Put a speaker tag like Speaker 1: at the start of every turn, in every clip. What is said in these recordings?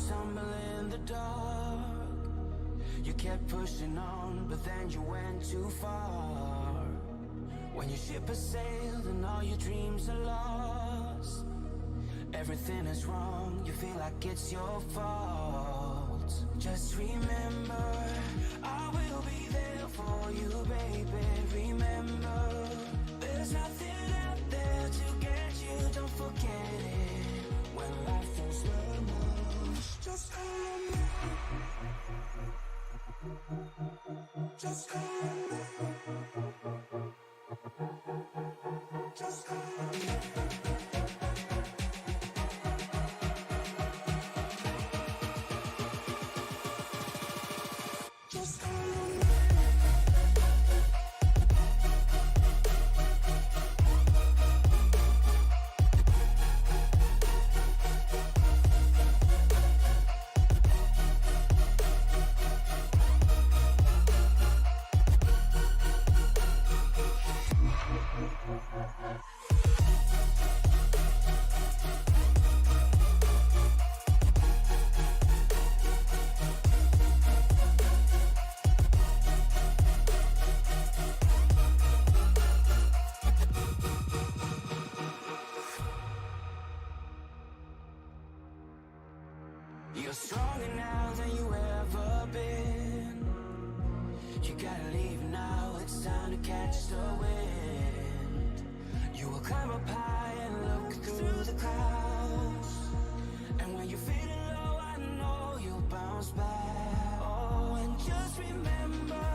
Speaker 1: stumble in the dark. You kept pushing on, but then you went too far. When your ship has sailed and all your dreams are lost, everything is wrong, you feel like it's your fault. Just remember, I will be there for you, baby. Remember, there's nothing out there to get you, don't forget it. When life feels lemons, just call me. Just call me. Just call me. Just call me. You're stronger now than you ever been. You gotta leave now, it's time to catch the wind. You will climb up high and look through the clouds. And when you're feeling low, I know you'll bounce back. Oh, and just remember,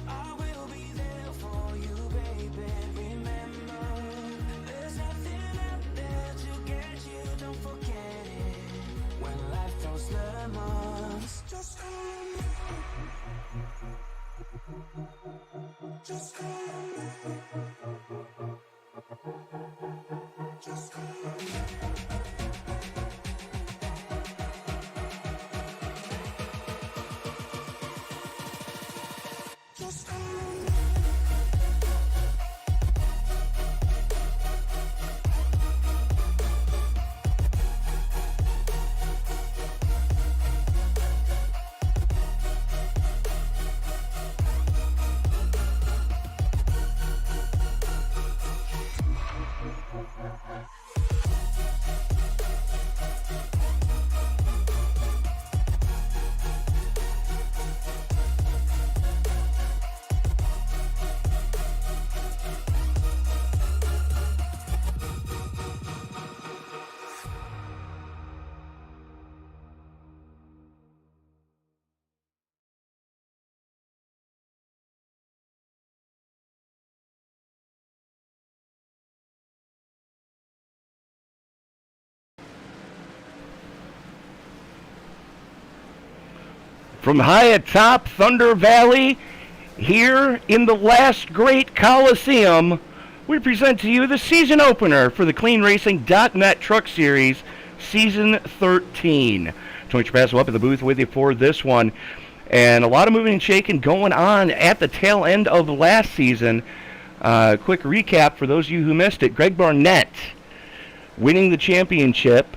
Speaker 1: I will be there for you, baby. Remember, there's nothing out there to get you, don't forget it. When life throws lemons, just call me. Just call me. Just call me. Just call me.
Speaker 2: From high atop Thunder Valley, here in the last great Coliseum, we present to you the season opener for the CleanRacing.net Truck Series, Season 13. Tony Trapasso up at the booth with you for this one. And a lot of moving and shaking going on at the tail end of last season. Quick recap for those of you who missed it. Greg Barnett winning the championship.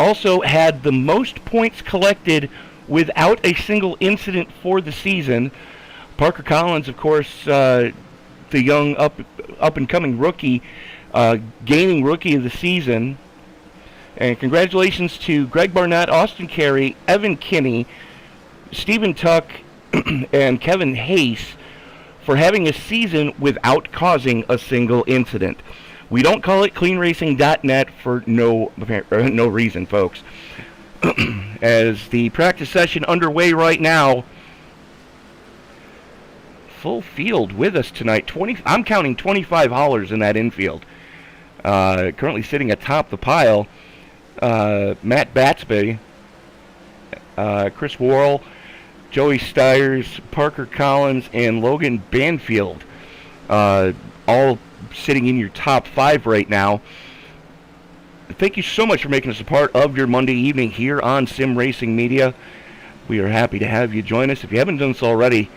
Speaker 2: Also had the most points collected without a single incident for the season. Parker Collins, of course, the young up-and-coming rookie, gaining Rookie of the Season. And congratulations to Greg Barnett, Austin Carey, Evan Kinney, Stephen Tuck, and Kevin Hayes for having a season without causing a single incident. We don't call it CleanRacing.net for no reason, folks. As the practice session underway right now, full field with us tonight. I'm counting 25 haulers in that infield. Currently sitting atop the pile, Matt Batsby, Chris Worrell, Joey Stiers, Parker Collins, and Logan Banfield, all sitting in your top 5 right now. Thank you so much for making us a part of your Monday evening here on Sim Racing Media. We are happy to have you join us. If you haven't done so already,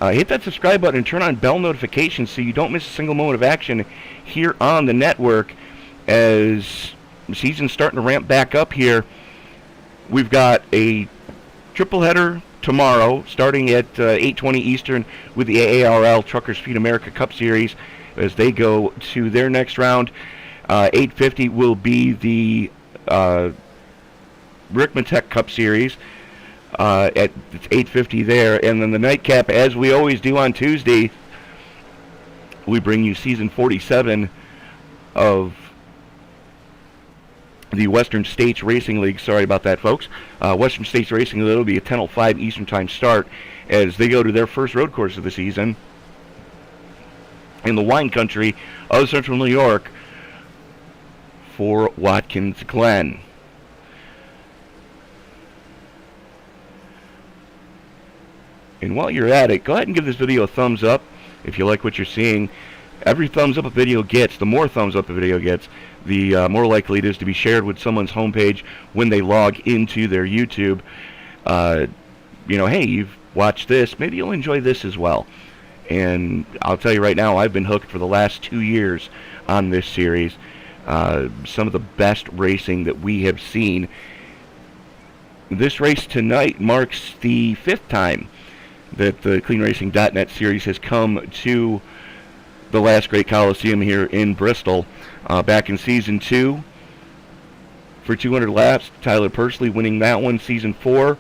Speaker 2: hit that subscribe button and turn on bell notifications so you don't miss a single moment of action here on the network as the season's starting to ramp back up here. we've got a triple header tomorrow, starting at 8:20 Eastern with the AARL Truckers Feed America Cup Series as they go to their next round. 8:50 will be the Rickmatech Cup Series. At 8:50 there, and then the nightcap, as we always do on Tuesday, we bring you season 47 of the Western States Racing League. Sorry about that, folks. Western States Racing League will be a 10:05 Eastern Time start as they go to their first road course of the season in the wine country of Central New York for Watkins Glen. And while you're at it, go ahead and give this video a thumbs up if you like what you're seeing. Every thumbs up a video gets, the more thumbs up a video gets, the more likely it is to be shared with someone's homepage when they log into their YouTube. Hey, you've watched this, maybe you'll enjoy this as well. And I'll tell you right now, I've been hooked for the last 2 years on this series. Some of the best racing that we have seen. This race tonight marks the 5th time that the CleanRacing.net series has come to the last great Coliseum here in Bristol. Back in Season 2, for 200 laps, Tyler Pursley winning that one. Season 4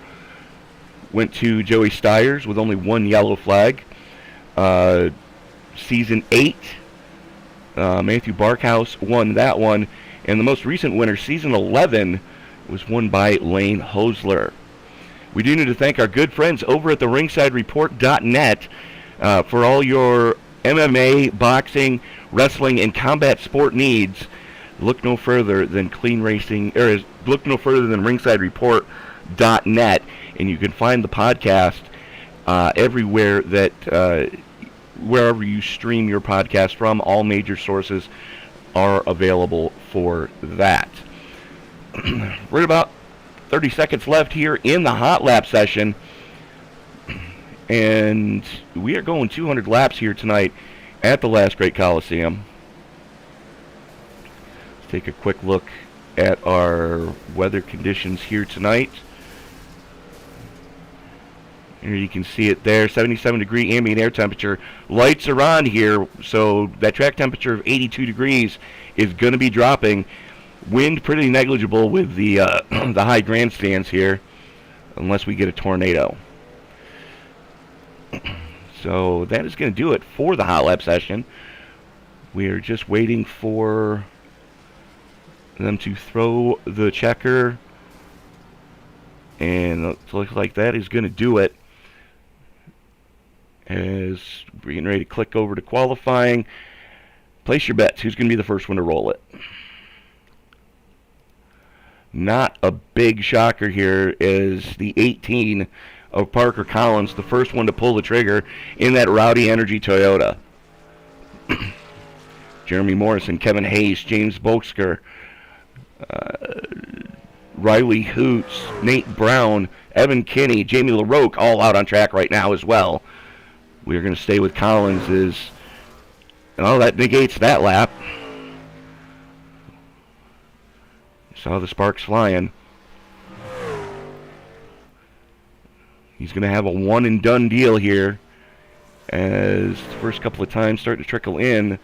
Speaker 2: went to Joey Stiers with only 1 yellow flag. Season 8, Matthew Barkhouse won that one. And the most recent winner, Season 11, was won by Lane Hosler. We do need to thank our good friends over at the RingsideReport.net for all your MMA, boxing, wrestling, and combat sport needs. Look no further than RingsideReport.net, and you can find the podcast everywhere that wherever you stream your podcast from. All major sources are available for that. Right about 30 seconds left here in the hot lap session, and we are going 200 laps here tonight at the last great Coliseum. Let's take a quick look at our weather conditions here tonight. Here you can see it there, 77 degree ambient air temperature. Lights are on here, so that track temperature of 82 degrees is going to be dropping. Wind pretty negligible with the the high grandstands here, unless we get a tornado. So that is going to do it for the hot lap session. We are just waiting for them to throw the checker, and it looks like that is going to do it. As we're getting ready to click over to qualifying, place your bets. Who's going to be the first one to roll it? Not a big shocker here, is the 18 of Parker Collins, the first one to pull the trigger in that Rowdy Energy Toyota. Jeremy Morrison, Kevin Hayes, James Boxker, Riley Hoots, Nate Brown, Evan Kinney, Jamie LaRoque, all out on track right now as well. We are going to stay with Collins. That negates that lap. Saw the sparks flying. He's going to have a one and done deal here as the first couple of times start to trickle in.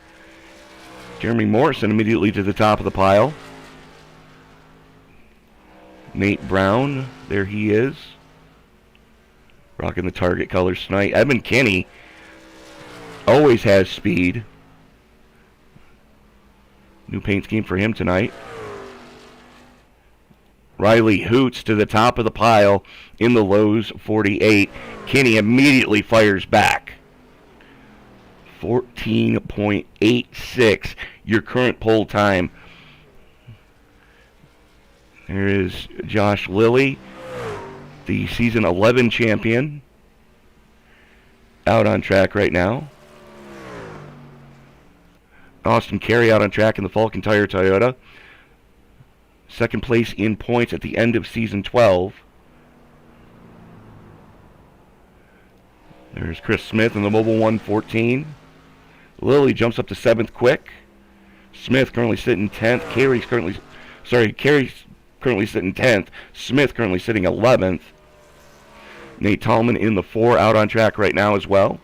Speaker 2: Jeremy Morrison immediately to the top of the pile. Nate Brown, there he is, rocking the Target colors tonight. Evan Kinney always has speed. New paint scheme for him tonight. Riley Hoots to the top of the pile in the Lowe's 48. Kinney immediately fires back. 14.86, your current pole time. There is Josh Lilly, the season 11 champion, out on track right now. Austin Carey out on track in the Falcon Tire Toyota. Second place in points at the end of season 12. There's Chris Smith in the Mobile 114. Lilly jumps up to 7th quick. Smith currently sitting 10th. Carey's currently sitting 10th. Smith currently sitting 11th. Nate Tallman in the 4 out on track right now as well.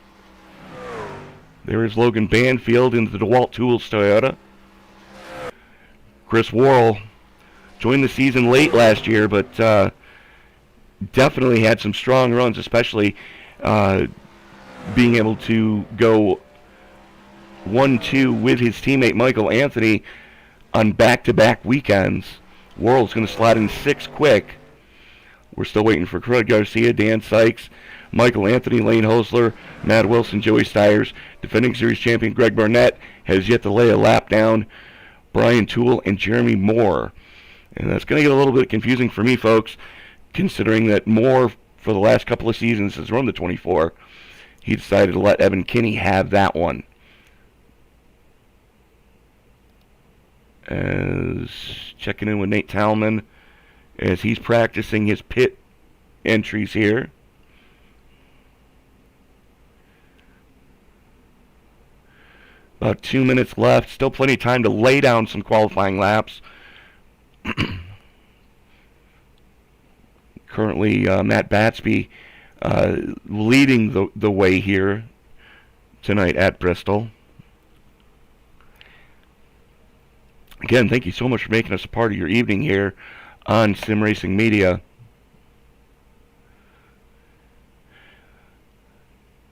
Speaker 2: There is Logan Banfield in the DeWalt Tools Toyota. Chris Worrell joined the season late last year, but definitely had some strong runs, especially being able to go 1-2 with his teammate Michael Anthony on back-to-back weekends. Worrell's going to slide in 6th quick. We're still waiting for Fred Garcia, Dan Sykes, Michael Anthony, Lane Hosler, Matt Wilson, Joey Stiers. Defending series champion Greg Barnett has yet to lay a lap down. Brian Toole and Jeremy Moore. And that's going to get a little bit confusing for me, folks, considering that Moore, for the last couple of seasons, has run the 24. He decided to let Evan Kinney have that one. As checking in with Nate Tallman as he's practicing his pit entries here. About 2 minutes left. Still plenty of time to lay down some qualifying laps. Currently, Matt Batsby leading the way here tonight at Bristol. Again, thank you so much for making us a part of your evening here on Sim Racing Media.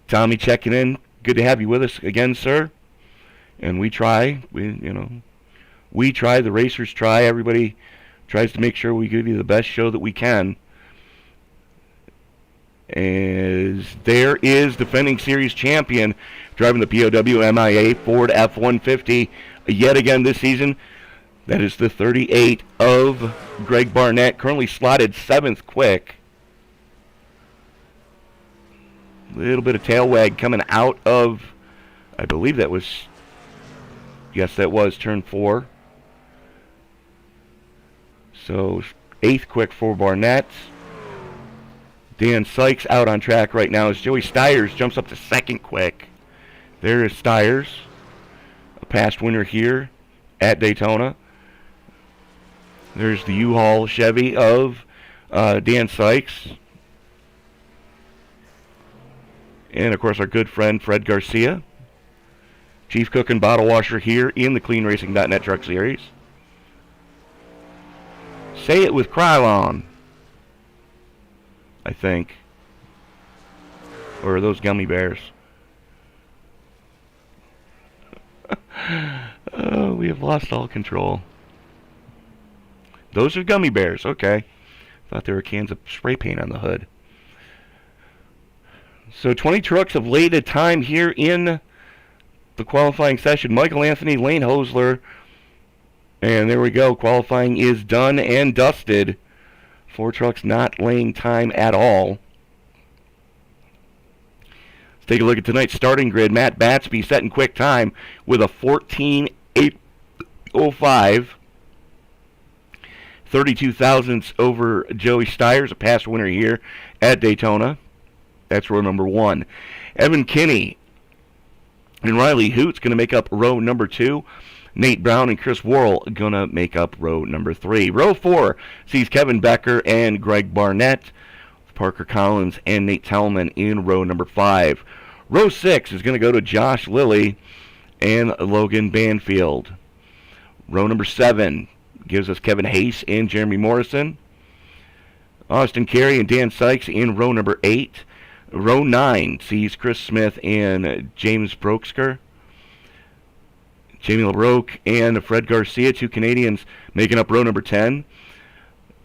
Speaker 2: Tommy checking in. Good to have you with us again, sir. And we try. We try. The racers try. Everybody tries to make sure we give you the best show that we can. As there is defending series champion driving the POW MIA Ford F-150 yet again this season. That is the 38 of Greg Barnett, currently slotted 7th quick. A little bit of tail wag coming out of, I believe that was, yes, that was turn 4. So 8th quick for Barnett. Dan Sykes out on track right now as Joey Stiers jumps up to 2nd quick. There is Stiers, a past winner here at Daytona. There's the U-Haul Chevy of Dan Sykes. And, of course, our good friend Fred Garcia. Chief Cook and Bottle Washer here in the CleanRacing.net Truck Series. Say it with Krylon, I think. Or are those gummy bears? Oh, we have lost all control. Those are gummy bears, okay. Thought there were cans of spray paint on the hood. So 20 trucks have laid a time here in the qualifying session. Michael Anthony, Lane Hosler, and there we go. Qualifying is done and dusted. 4 trucks not laying time at all. Let's take a look at tonight's starting grid. Matt Batsby setting quick time with a 14.805. 32 thousandths over Joey Stiers, a past winner here at Daytona. That's row number 1. Evan Kinney and Riley Hoot's going to make up row number 2. Nate Brown and Chris Worrell going to make up row number 3. Row 4 sees Kevin Becker and Greg Barnett, Parker Collins and Nate Tallman in row number 5. Row 6 is going to go to Josh Lilly and Logan Banfield. Row number 7 gives us Kevin Hayes and Jeremy Morrison. Austin Carey and Dan Sykes in row number 8. Row 9 sees Chris Smith and James Broksker. Jamie LaRoque and Fred Garcia, 2 Canadians, making up row number 10.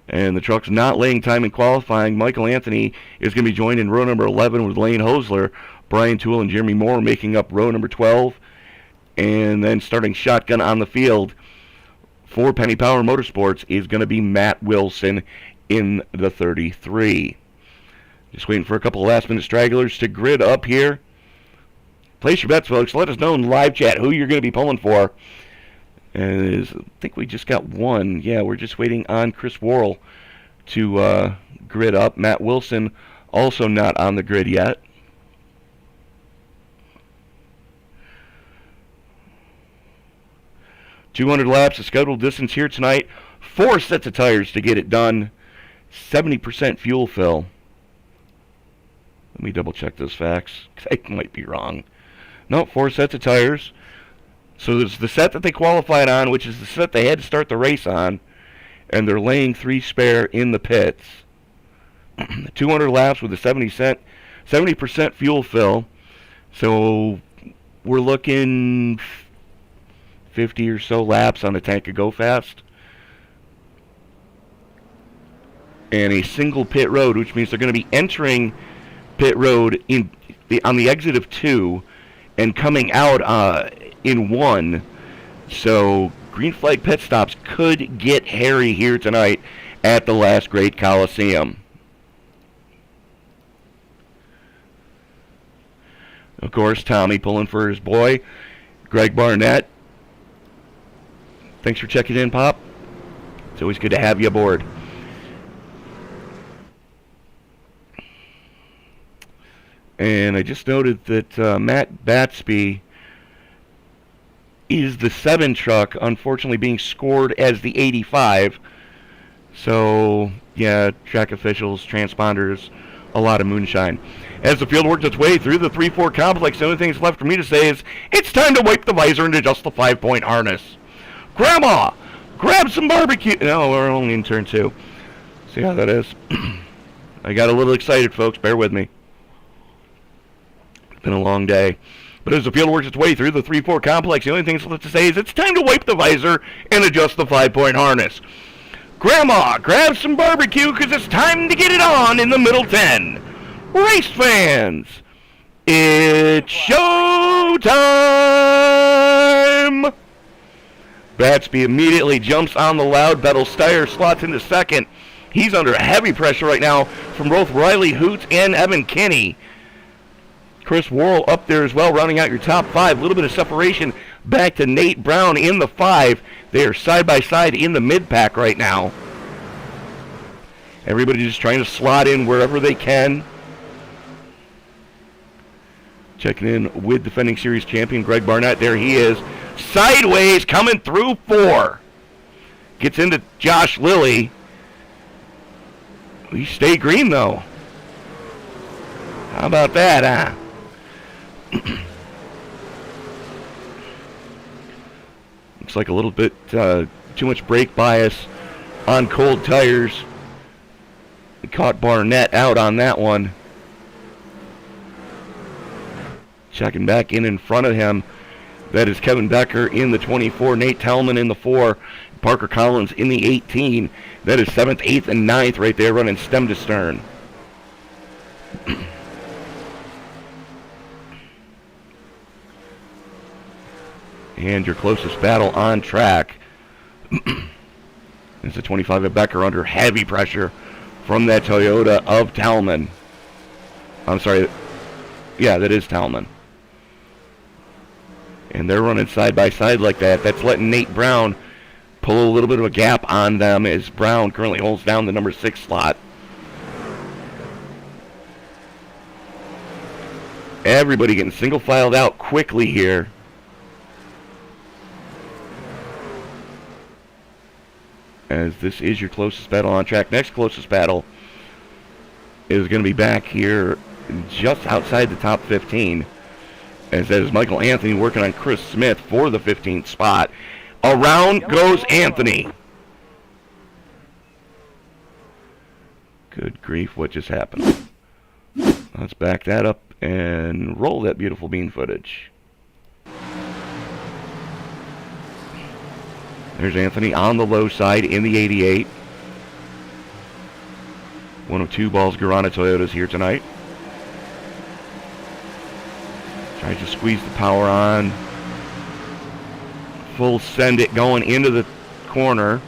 Speaker 2: And the truck's not laying time in qualifying. Michael Anthony is going to be joined in row number 11 with Lane Hosler. Brian Toole and Jeremy Moore making up row number 12. And then starting shotgun on the field for Penny Power Motorsports is going to be Matt Wilson in the 33. Just waiting for a couple of last-minute stragglers to grid up here. Place your bets, folks. Let us know in live chat who you're going to be pulling for. And I think we just got one. Yeah, we're just waiting on Chris Worrell to grid up. Matt Wilson also not on the grid yet. 200 laps of scheduled distance here tonight. 4 sets of tires to get it done. 70% fuel fill. Let me double check those facts, 'cause I might be wrong. No, 4 sets of tires. So there's the set that they qualified on, which is the set they had to start the race on, and they're laying 3 spare in the pits. 200 laps with a 70% fuel fill. So we're looking 50 or so laps on the tank of Go Fast. And a single pit road, which means they're going to be entering pit road on the exit of 2 and coming out in 1. So green flag pit stops could get hairy here tonight at the last great Coliseum. Of course, Tommy pulling for his boy, Greg Barnett. Thanks for checking in, Pop. It's always good to have you aboard. And I just noted that Matt Batsby is the 7 truck, unfortunately being scored as the 85. So, yeah, track officials, transponders, a lot of moonshine. As the field works its way through the 3-4 complex, the only thing that's left for me to say is, it's time to wipe the visor and adjust the 5-point harness. Grandma, grab some barbecue. No, we're only in turn 2. See how that is? I got a little excited, folks. Bear with me. It's been a long day. But as the field works its way through the 3-4 complex, the only thing that's left to say is, it's time to wipe the visor and adjust the 5-point harness. Grandma, grab some barbecue, because it's time to get it on in the middle 10. Race fans, it's showtime! Batsby immediately jumps on the loud. Bettel Steyer slots into second. He's under heavy pressure right now from both Riley Hoots and Evan Kinney. Chris Worrell up there as well, rounding out your top 5. A little bit of separation back to Nate Brown in the 5. They are side by side in the mid-pack right now. Everybody just trying to slot in wherever they can. Checking in with defending series champion Greg Barnett. There he is. Sideways coming through 4. Gets into Josh Lilly. We stay green though. How about that, huh? Looks like a little bit too much brake bias on cold tires. It caught Barnett out on that one. Checking back in front of him. That is Kevin Becker in the 24, Nate Tellman in the 4, Parker Collins in the 18. That is 7th, 8th, and 9th right there, running stem to stern. And your closest battle on track is the 25 of Becker under heavy pressure from that Toyota of Tellman. I'm sorry. Yeah, that is Tellman. And they're running side by side like that. That's letting Nate Brown pull a little bit of a gap on them as Brown currently holds down the number 6 slot. Everybody getting single filed out quickly here. As this is your closest battle on track. Next closest battle is going to be back here just outside the top 15. As that is Michael Anthony working on Chris Smith for the 15th spot. Around goes Anthony. Good grief, what just happened? Let's back that up and roll that beautiful bean footage. There's Anthony on the low side in the 88. One of 2 Balls Garana Toyotas here tonight. Tries to squeeze the power on. Full send it going into the corner.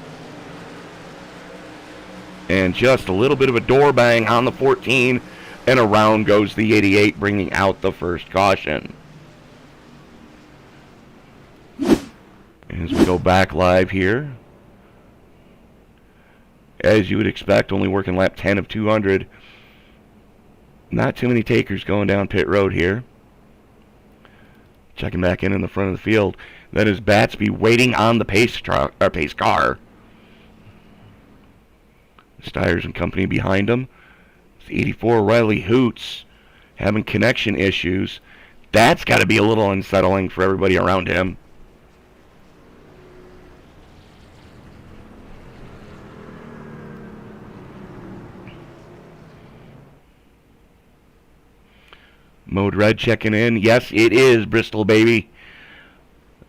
Speaker 2: And just a little bit of a door bang on the 14. And around goes the 88, bringing out the first caution. As we go back live here. As you would expect, only working lap 10 of 200. Not too many takers going down pit road here. Checking back in the front of the field. That is Batsby waiting on the pace car. Stiers and company behind him. It's 84 Riley Hoots having connection issues. That's got to be a little unsettling for everybody around him. Mode Red checking in. Yes, it is Bristol, baby.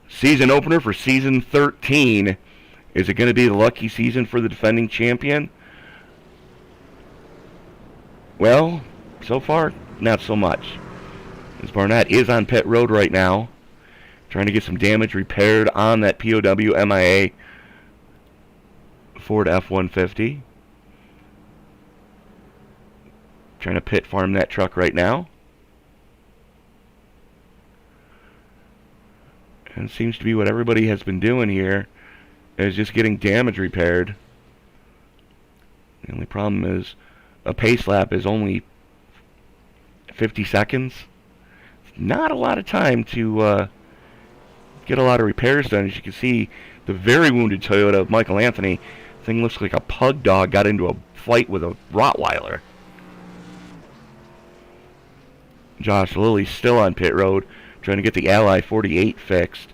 Speaker 2: Season opener for season 13. Is it going to be the lucky season for the defending champion? Well, so far, not so much. As Barnett is on pit road right now, trying to get some damage repaired on that POW MIA Ford F-150. Trying to pit farm that truck right now. And it seems to be what everybody has been doing here, is just getting damage repaired. The only problem is a pace lap is only 50 seconds. It's not a lot of time to get a lot of repairs done. As you can see, the very wounded Toyota of Michael Anthony, thing looks like a pug dog got into a fight with a Rottweiler. Josh Lilly still on pit road, trying to get the Ally 48 fixed,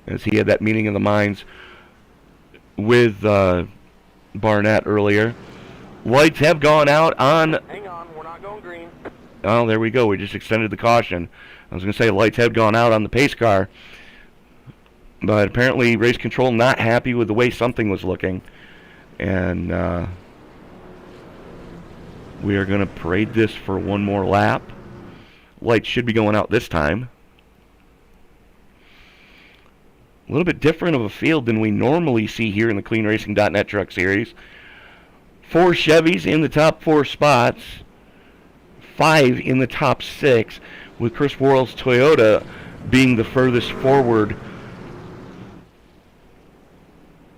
Speaker 2: as he had that meeting of the minds with Barnett earlier. Lights have gone out on...
Speaker 3: Hang on, we're not going green.
Speaker 2: Oh, there we go. We just extended the caution. I was going to say lights had gone out on the pace car, but apparently race control not happy with the way something was looking, and we are going to parade this for one more lap. Lights should be going out this time. A little bit different of a field than we normally see here in the CleanRacing.net Truck Series. 4 Chevys in the top 4 spots. 5 in the top 6, with Chris Worrell's Toyota being the furthest forward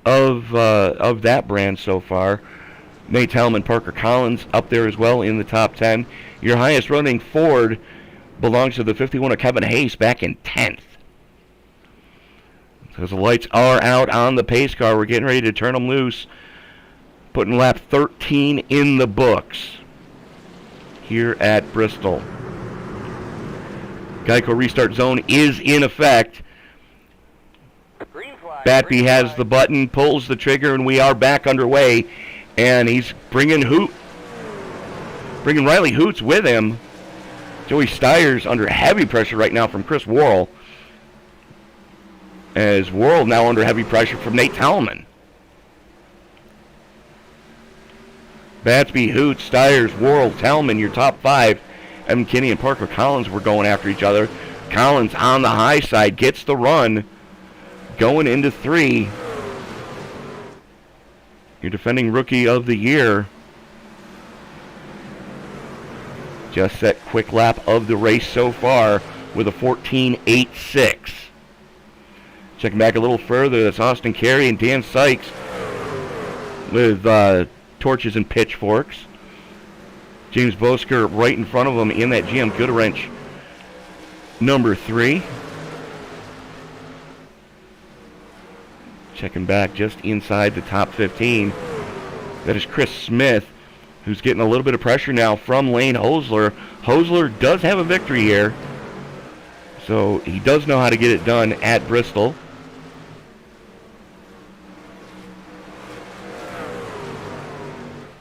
Speaker 2: of that brand so far. Nate Hellman, Parker Collins up there as well in the top 10. Your highest running Ford belongs to the 51 of Kevin Hayes back in 10th. Because the lights are out on the pace car, we're getting ready to turn them loose. Putting lap 13 in the books here at Bristol. Geico restart zone is in effect.
Speaker 3: Green flag.
Speaker 2: Batby has the button, pulls the trigger, and we are back underway. And he's bringing Riley Hoots with him. Joey Stiers under heavy pressure right now from Chris Worrell. As Worrell now under heavy pressure from Nate Talman. Batsby, Hoots, Stiers, Worrell, Talman, your top 5. Evan Kinney and Parker Collins were going after each other. Collins on the high side gets the run. Going into 3. Your defending Rookie of the Year. Just that quick lap of the race so far with a 14.86. Checking back a little further, that's Austin Carey and Dan Sykes with torches and pitchforks. James Bosker right in front of him in that GM Goodwrench number 3. Checking back just inside the top 15. That is Chris Smith, who's getting a little bit of pressure now from Lane Hosler. Hosler does have a victory here, so he does know how to get it done at Bristol.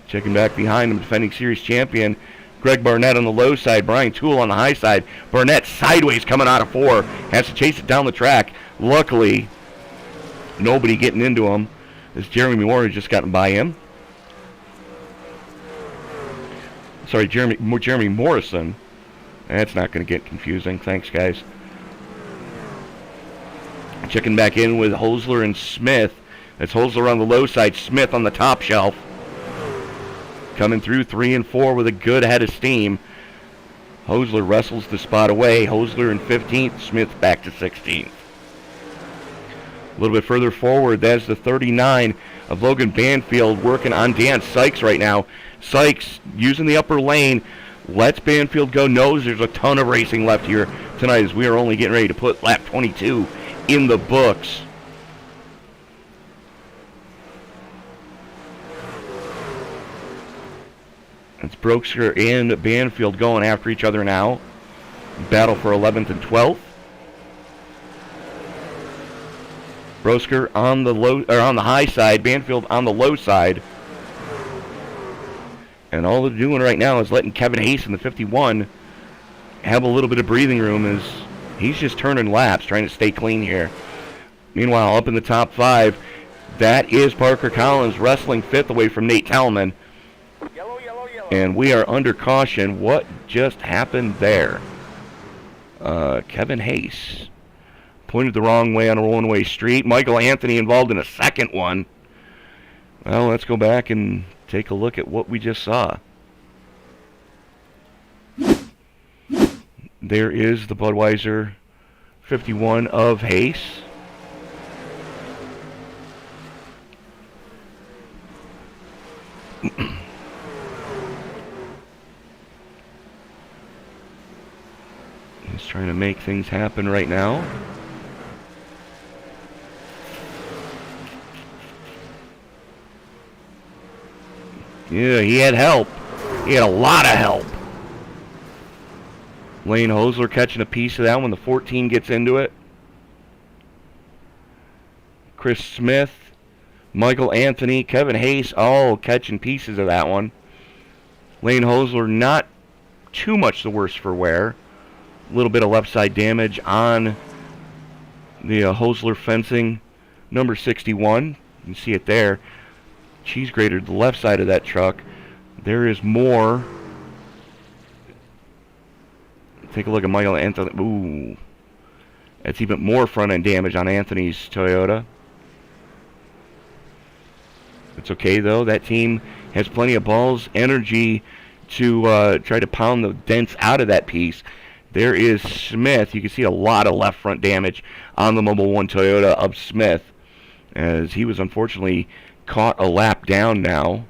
Speaker 2: Checking back behind him, defending series champion Greg Barnett on the low side, Brian Toole on the high side. Barnett sideways coming out of 4, has to chase it down the track. Luckily, nobody getting into him, as Jeremy Moore has just gotten by him. Sorry, Jeremy Morrison. That's not going to get confusing. Thanks, guys. Checking back in with Hosler and Smith. That's Hosler on the low side, Smith on the top shelf. Coming through 3 and 4 with a good head of steam. Hosler wrestles the spot away. Hosler in 15th, Smith back to 16th. A little bit further forward, that's the 39 of Logan Banfield working on Dan Sykes right now. Sykes using the upper lane, lets Banfield go, knows there's a ton of racing left here tonight as we are only getting ready to put lap 22 in the books. It's Broesker and Banfield going after each other now. Battle for 11th and 12th. Broesker on the high side, Banfield on the low side. And all they're doing right now is letting Kevin Hayes in the 51 have a little bit of breathing room as he's just turning laps, trying to stay clean here. Meanwhile, up in the top 5, that is Parker Collins wrestling 5th away from Nate Talman.
Speaker 3: Yellow, yellow, yellow.
Speaker 2: And we are under caution. What just happened there? Kevin Hayes pointed the wrong way on a one-way street. Michael Anthony involved in a second one. Well, let's go back and take a look at what we just saw. There is the Budweiser 51 of Hayes. He's trying to make things happen right now. Yeah, he had help. He had a lot of help. Lane Hosler catching a piece of that when the 14 gets into it. Chris Smith, Michael Anthony, Kevin Hayes all catching pieces of that one. Lane Hosler not too much the worse for wear. A little bit of left side damage on the Hosler fencing number 61. You can see it there. Cheese grater to the left side of that truck. There is more. Take a look at Michael Anthony. Ooh. That's even more front end damage on Anthony's Toyota. It's okay though. That team has plenty of balls, energy to try to pound the dents out of that piece. There is Smith. You can see a lot of left front damage on the Mobile 1 Toyota of Smith, as he was unfortunately caught a lap down now.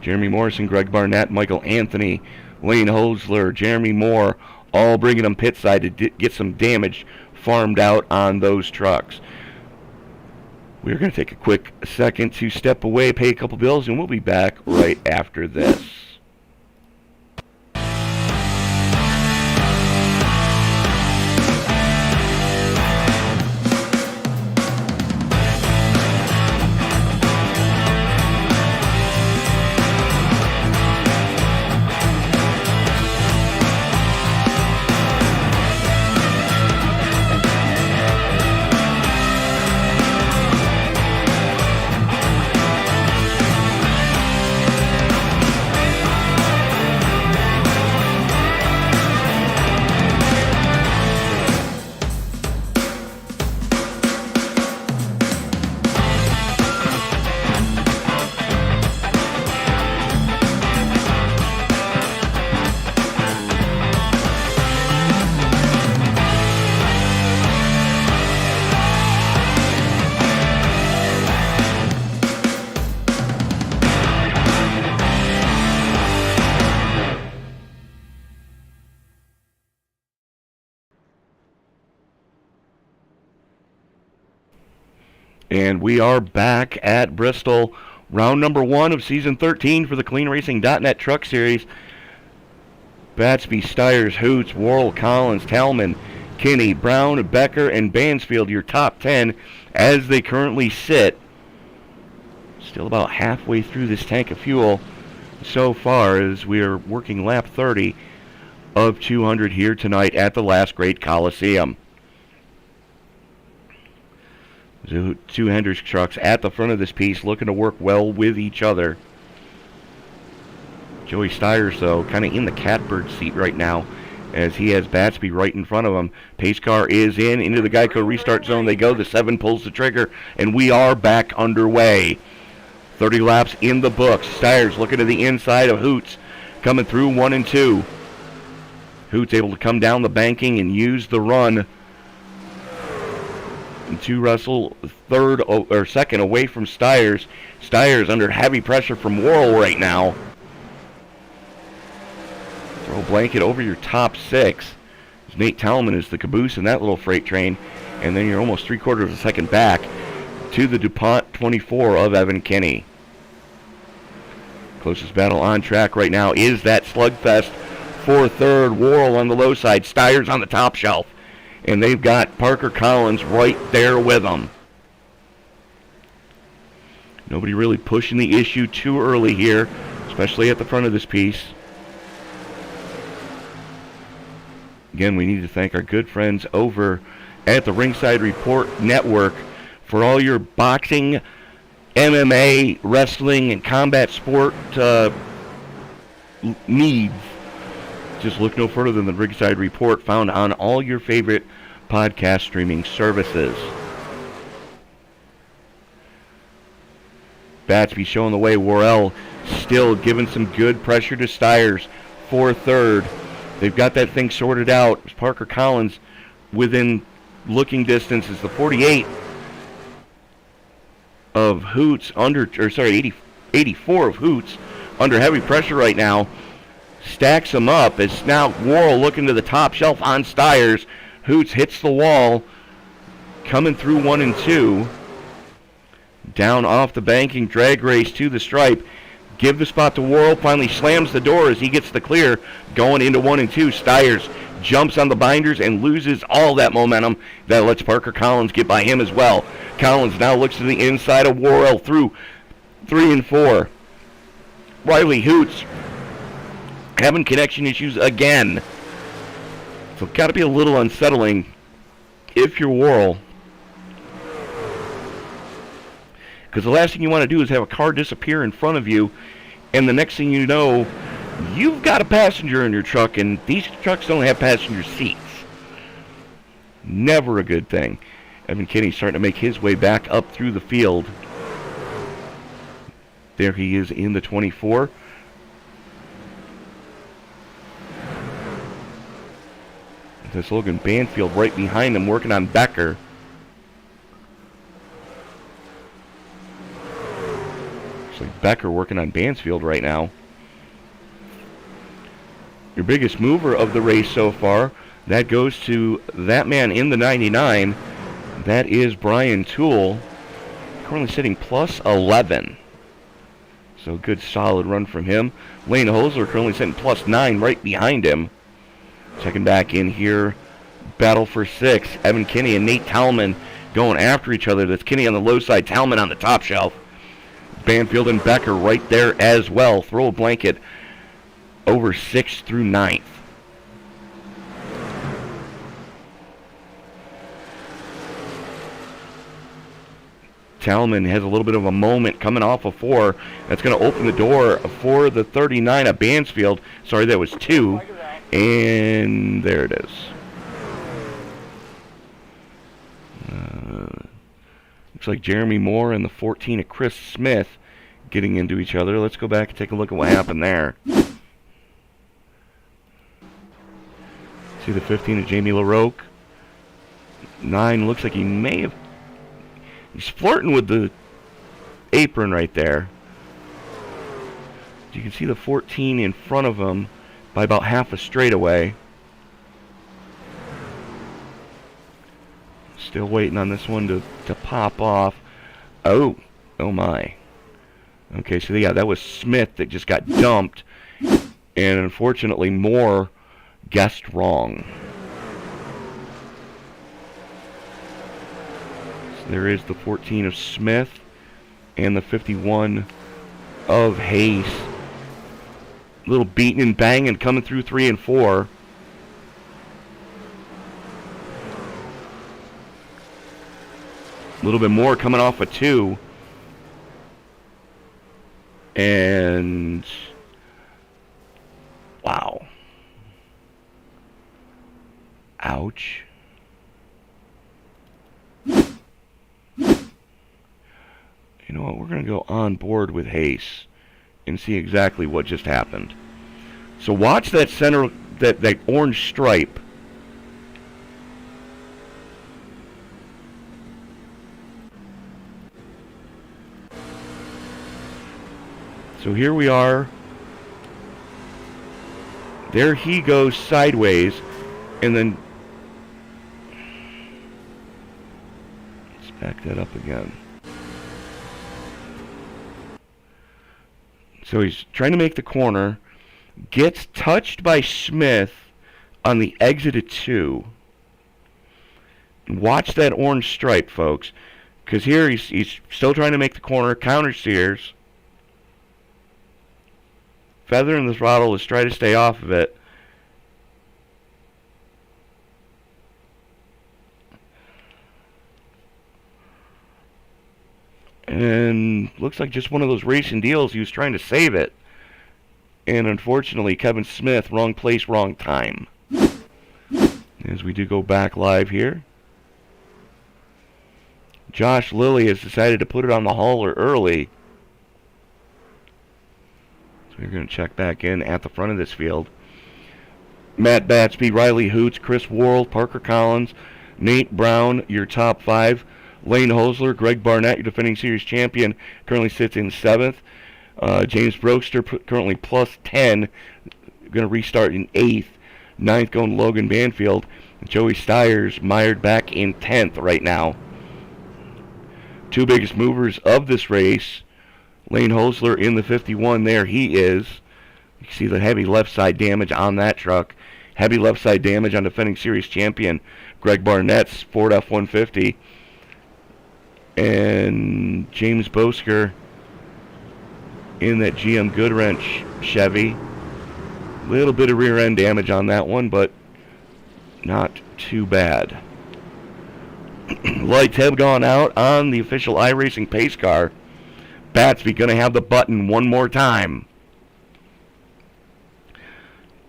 Speaker 2: Jeremy Morrison, Greg Barnett, Michael Anthony, Lane Hosler, Jeremy Moore, all bringing them pit side to get some damage farmed out on those trucks. We're going to take a quick second to step away, pay a couple bills, and we'll be back right after this. And we are back at Bristol, round number 1 of season 13 for the CleanRacing.net Truck Series. Batsby, Stiers, Hoots, Worrell, Collins, Talman, Kinney, Brown, Becker, and Bansfield, your top 10 as they currently sit. Still about halfway through this tank of fuel so far as we are working lap 30 of 200 here tonight at the last great Coliseum. The two Hendricks trucks at the front of this piece looking to work well with each other. Joey Stiers, though, kind of in the catbird seat right now as he has Batsby right in front of him. Pace car is into the Geico restart zone. They go. The 7 pulls the trigger, and we are back underway. 30 laps in the books. Stiers looking to the inside of Hoots, coming through 1 and 2. Hoots able to come down the banking and use the run to Russell, second away from Stiers. Stiers under heavy pressure from Worrell right now. blanket over your top 6. Nate Talman is the caboose in that little freight train, and then you're almost 3/4 of a second back to the DuPont 24 of Evan Kinney. Closest battle on track right now is that slugfest for third. Worrell on the low side, Steyer's on the top shelf, and they've got Parker Collins right there with them. Nobody really pushing the issue too early here, especially at the front of this piece. Again, we need to thank our good friends over at the Ringside Report Network for all your boxing, MMA, wrestling, and combat sport needs. Just look no further than the Ringside Report, found on all your favorite podcast streaming services. Batsby showing the way. Worrell still giving some good pressure to Steyer's for third. They've got that thing sorted out. Parker Collins within looking distance is the 48 of Hoots 84 of Hoots under heavy pressure right now. Stacks them up as now Worrell looking to the top shelf on Steyer's. Hoots hits the wall, coming through 1 and 2. Down off the banking, drag race to the stripe. Give the spot to Worrell, finally slams the door as he gets the clear. Going into 1 and 2, Steyer's jumps on the binders and loses all that momentum. That lets Parker Collins get by him as well. Collins now looks to the inside of Worrell through 3 and 4. Riley Hoots having connection issues again. So got to be a little unsettling if you're Worrell. Because the last thing you want to do is have a car disappear in front of you, and the next thing you know, you've got a passenger in your truck, and these trucks don't have passenger seats. Never a good thing. Evan Kinney starting to make his way back up through the field. There he is in the 24. This Logan Banfield right behind him working on Becker. Becker working on Bansfield right now. Your biggest mover of the race so far, that goes to that man in the 99. That is Brian Toole, currently sitting plus 11. So good solid run from him. Lane Hosler currently sitting plus 9 right behind him. Checking back in here, battle for 6. Evan Kinney and Nate Talman going after each other. That's Kinney on the low side, Talman on the top shelf. Banfield and Becker right there as well. Throw a blanket over 6th through 9th. Talman has a little bit of a moment coming off of 4. That's going to open the door for the 39 of Bansfield. Sorry, that was 2. And there it is. Looks like Jeremy Moore and the 14 of Chris Smith getting into each other. Let's go back and take a look at what happened there. See the 15 of Jamie LaRoque. 9 looks like he may have... He's flirting with the apron right there. You can see the 14 in front of him by about half a straightaway. Still waiting on this one to pop off. Oh my. Okay, so yeah, that was Smith that just got dumped. And unfortunately, Moore guessed wrong. So there is the 14 of Smith and the 51 of Hayes. Little beating and banging coming through 3 and 4. A little bit more coming off of 2. And wow. Ouch. You know what? We're going to go on board with Hayes and see exactly what just happened. So watch that center, that orange stripe. So here we are. There he goes sideways, and then let's back that up again. So he's trying to make the corner, gets touched by Smith on the exit at 2. Watch that orange stripe, folks, because here he's still trying to make the corner, counter steers. Feather in the throttle, let's try to stay off of it. And looks like just one of those racing deals. He was trying to save it. And unfortunately, Kevin Smith, wrong place, wrong time. As we do go back live here. Josh Lilly has decided to put it on the hauler early. So we're going to check back in at the front of this field. Matt Batsby, Riley Hoots, Chris Worrell, Parker Collins, Nate Brown, your top 5. Lane Hosler, Greg Barnett, your defending series champion, currently sits in 7th. James Brokster, currently plus 10, going to restart in 8th. 9th going Logan Banfield. Joey Stiers mired back in 10th right now. Two biggest movers of this race. Lane Hosler in the 51, there he is. You can see the heavy left side damage on that truck. Heavy left side damage on defending series champion Greg Barnett's Ford F-150. And James Bosker in that GM Goodwrench Chevy. Little bit of rear end damage on that one, but not too bad. Lights have gone out on the official iRacing pace car. Batsby going to have the button one more time.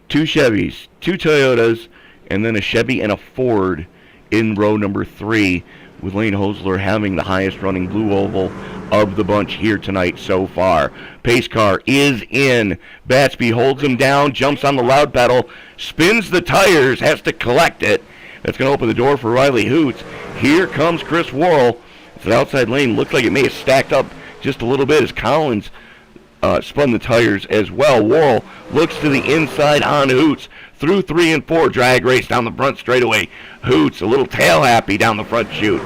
Speaker 2: 2 Chevys, 2 Toyotas, and then a Chevy and a Ford in row number 3, with Lane Hosler having the highest running blue oval of the bunch here tonight so far. Pace car is in. Batsby holds him down, jumps on the loud pedal, spins the tires, has to collect it. That's going to open the door for Riley Hoots. Here comes Chris Worrell. It's an outside lane. Looks like it may have stacked up just a little bit as Collins spun the tires as well. Worrell looks to the inside on Hoots. Through 3 and 4, drag race down the front straightaway. Hoots a little tail happy down the front chute.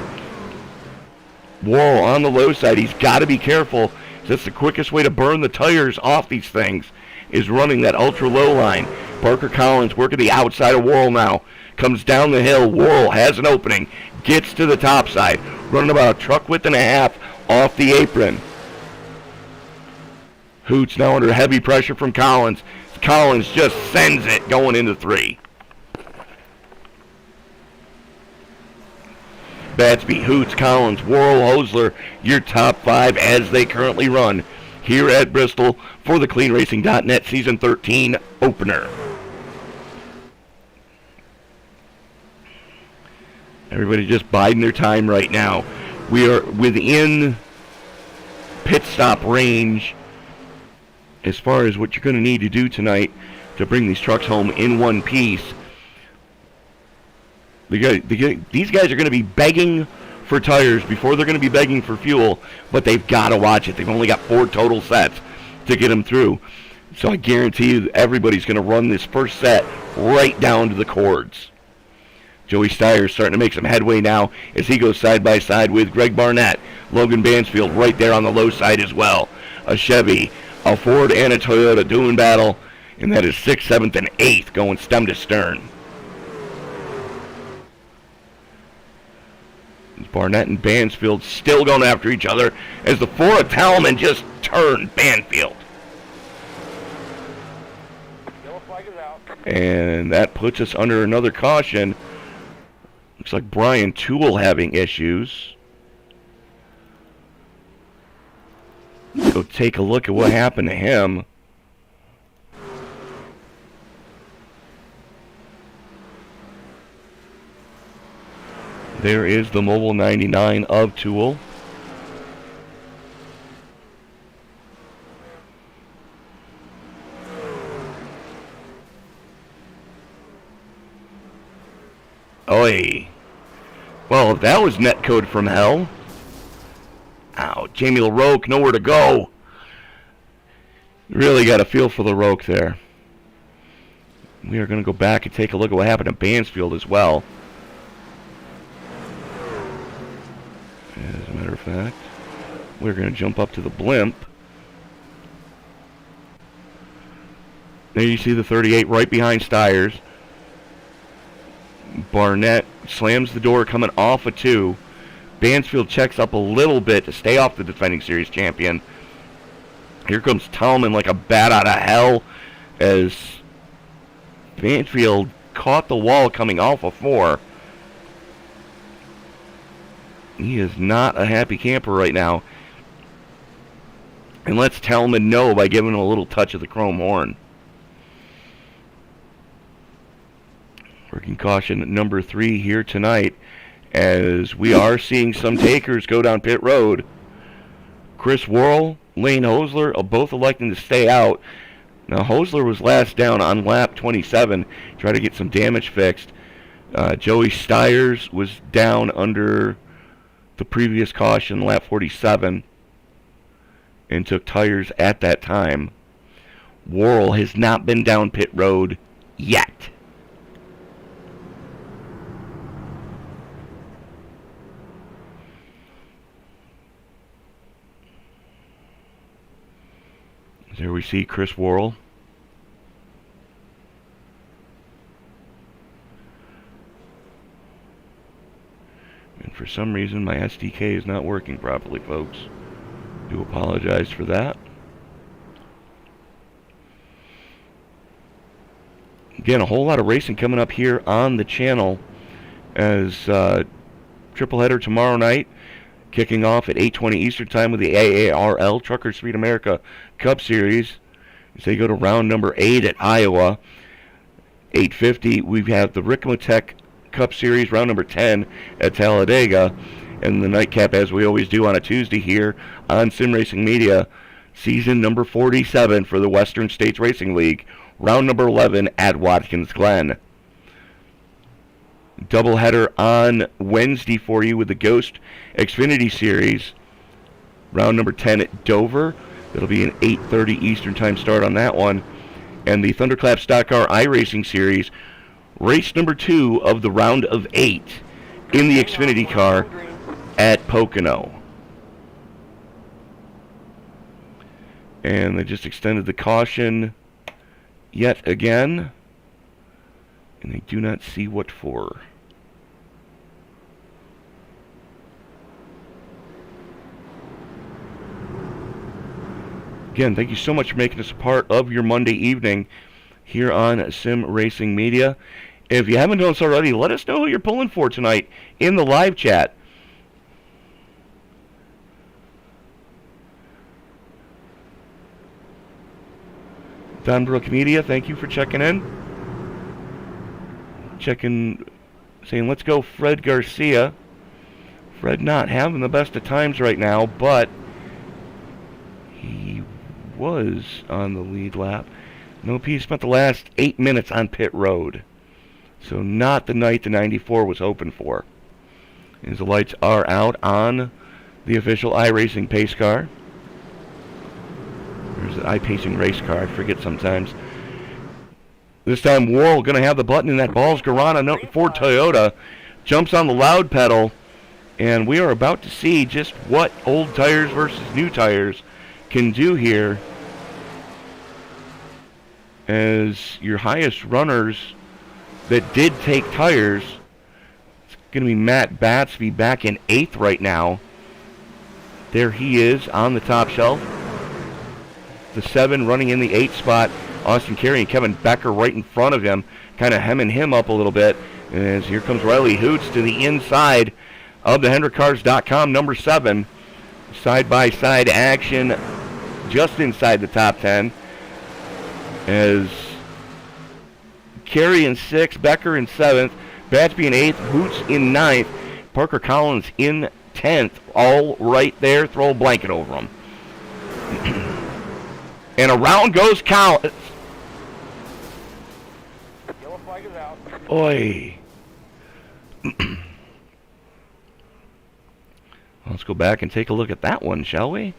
Speaker 2: Worrell on the low side. He's got to be careful. That's the quickest way to burn the tires off these things, is running that ultra low line. Parker Collins working the outside of Worrell now. Comes down the hill. Worrell has an opening. Gets to the top side. Running about a truck width and a half off the apron. Hoots now under heavy pressure from Collins. Collins just sends it going into 3. Batsby, Hoots, Collins, Worrell, Hosler, your top 5 as they currently run here at Bristol for the CleanRacing.net Season 13 opener. Everybody just biding their time right now. We are within pit stop range as far as what you're going to need to do tonight to bring these trucks home in one piece. These guys are going to be begging for tires before they're going to be begging for fuel, but they've got to watch it. They've only got 4 total sets to get them through. So I guarantee you everybody's going to run this first set right down to the cords. Joey Stiers starting to make some headway now as he goes side by side with Greg Barnett. Logan Bansfield right there on the low side as well. A Chevy, a Ford, and a Toyota doing battle, and that is 6th, 7th, and 8th going stem to stern. Barnett and Bansfield still going after each other as the Ford of Talman just turned Banfield.
Speaker 3: Yellow flag is out.
Speaker 2: And that puts us under another caution. Looks like Brian Toole having issues. Let's go take a look at what happened to him. There is the Mobile 99 of Toole. Oi. Well, if that was netcode from hell. Ow, Jamie LaRoque, nowhere to go. Really got a feel for LaRoque there. We are going to go back and take a look at what happened at Mansfield as well. As a matter of fact, we're going to jump up to the blimp. There you see the 38 right behind Stiers. Barnett slams the door coming off of 2. Mansfield checks up a little bit to stay off the defending series champion. Here comes Tallman like a bat out of hell as Mansfield caught the wall coming off of 4. He is not a happy camper right now. And lets Tallman know by giving him a little touch of the chrome horn. Working caution number 3 here tonight as we are seeing some takers go down pit road. Chris Worrell, Lane Hosler are both electing to stay out. Now Hosler was last down on lap 27, try to get some damage fixed. Joey Stiers was down under the previous caution, lap 47, and took tires at that time. Worrell has not been down pit road yet. There we see Chris Worrell. And for some reason my SDK is not working properly, folks. Do apologize for that. Again, a whole lot of racing coming up here on the channel as triple header tomorrow night. Kicking off at 8:20 Eastern Time with the AARL Trucker Speed America Cup Series. As they go to round number 8 at Iowa. 8:50, we have the Rickamatech Cup Series, round number 10 at Talladega. And the nightcap, as we always do on a Tuesday here on Sim Racing Media, season number 47 for the Western States Racing League, round number 11 at Watkins Glen. Doubleheader on Wednesday for you with the Ghost Xfinity Series. Round number 10 at Dover. It'll be an 8:30 Eastern Time start on that one. And the Thunderclap Stock Car iRacing Series. Race number 2 of the round of 8 in the Xfinity car at Pocono. And they just extended the caution yet again. And they do not see what for. Again, thank you so much for making us a part of your Monday evening here on Sim Racing Media. If you haven't done so already, let us know who you're pulling for tonight in the live chat. Donbrook Media, thank you for checking in. Saying, let's go Fred Garcia. Fred not having the best of times right now, but he was on the lead lap. Nope, he spent the last 8 minutes on pit road. So not the night the 94 was hoping for. As the lights are out on the official iRacing pace car. There's the iPacing race car, I forget sometimes. This time Worrell going to have the button in that Balls Garana Ford Toyota. Jumps on the loud pedal. And we are about to see just what old tires versus new tires can do here. As your highest runners that did take tires, it's going to be Matt Batsby back in 8th right now. There he is on the top shelf. The 7 running in the 8th spot. Austin Carey and Kevin Becker right in front of him, kind of hemming him up a little bit. As here comes Riley Hoots to the inside of the HendrickCars.com number 7. Side-by-side action just inside the top 10. As Carey in 6th, Becker in 7th, Batsby in 8th, Hoots in 9th, Parker Collins in 10th. All right there. Throw a blanket over them. And around goes Collins.
Speaker 3: Yellow flag is out.
Speaker 2: Oi. Let's go back and take a look at that one, shall we?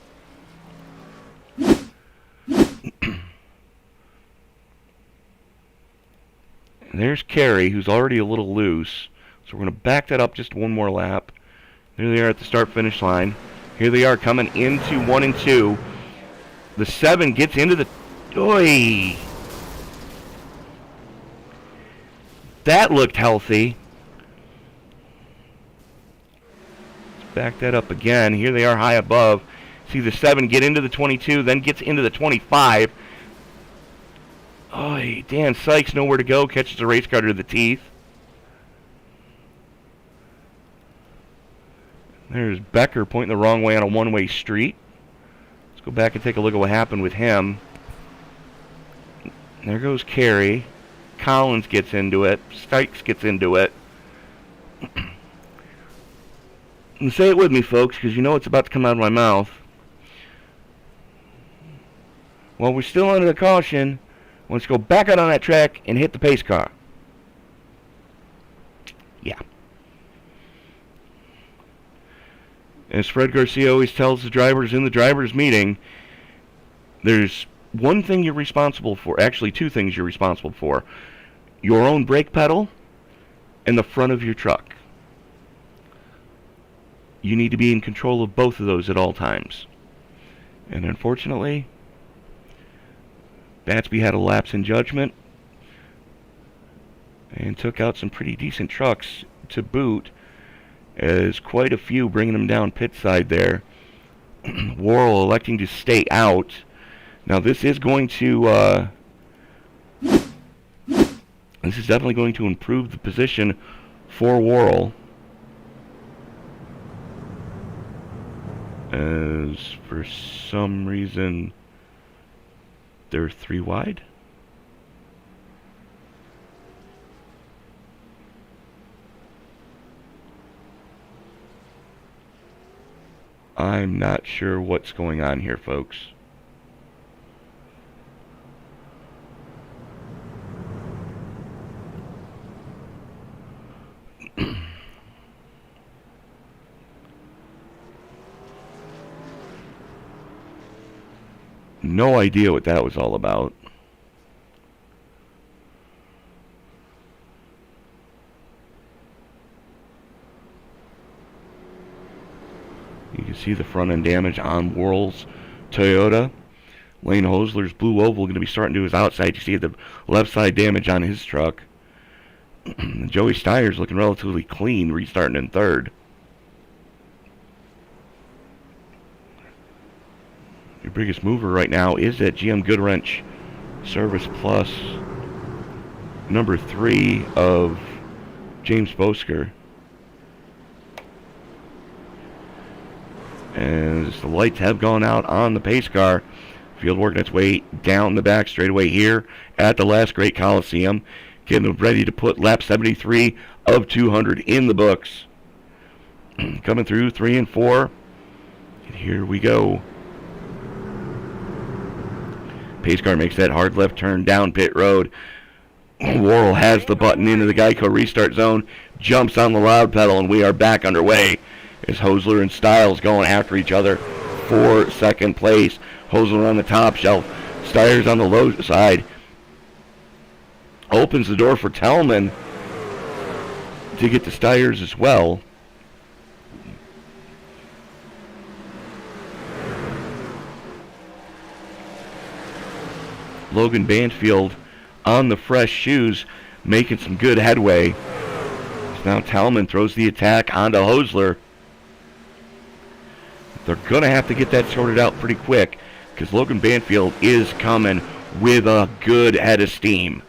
Speaker 2: there's Carey, who's already a little loose. So we're going to back that up just one more lap. There they are at the start-finish line. Here they are coming into 1 and 2. The 7 gets into the... Oy! That looked healthy. Let's back that up again. Here they are high above. See the 7 get into the 22, then gets into the 25. Oy, Dan Sykes nowhere to go. Catches a race car to the teeth. There's Becker pointing the wrong way on a one-way street. Let's go back and take a look at what happened with him. There goes Carey. Collins gets into it. Sykes gets into it. And say it with me, folks, because you know it's about to come out of my mouth. Well, we're still under the caution. Let's go back out on that track and hit the pace car. Yeah. As Fred Garcia always tells the drivers in the drivers' meeting, there's one thing you're responsible for, actually two things you're responsible for. Your own brake pedal and the front of your truck. You need to be in control of both of those at all times. And unfortunately, Batsby had a lapse in judgment and took out some pretty decent trucks to boot, as quite a few bringing them down pit side there. Worrell electing to stay out. Now this is going to this is definitely going to improve the position for Worrell, as for some reason they're 3 wide. I'm not sure what's going on here, folks. No idea what that was all about. You can see the front end damage on Worrell's Toyota. Lane Hosler's blue oval going to be starting to his outside. You see the left side damage on his truck. Joey Steyer's looking relatively clean, restarting in third. Your biggest mover right now is that GM Goodwrench Service Plus number 3 of James Bosker. As the lights have gone out on the pace car, field working its way down the back straightaway here at the last Great Coliseum, getting ready to put lap 73 of 200 in the books. Coming through 3 and 4, and here we go. Pace car makes that hard left turn down pit road. Worrell has the button into the Geico restart zone, jumps on the loud pedal, and we are back underway as Hosler and Stiles going after each other for second place. Hosler on the top shelf, Steyer's on the low side. Opens the door for Tellman to get to Steyer's as well. Logan Banfield on the fresh shoes, making some good headway. Now Tellman throws the attack onto Hosler. They're going to have to get that sorted out pretty quick, because Logan Banfield is coming with a good head of steam.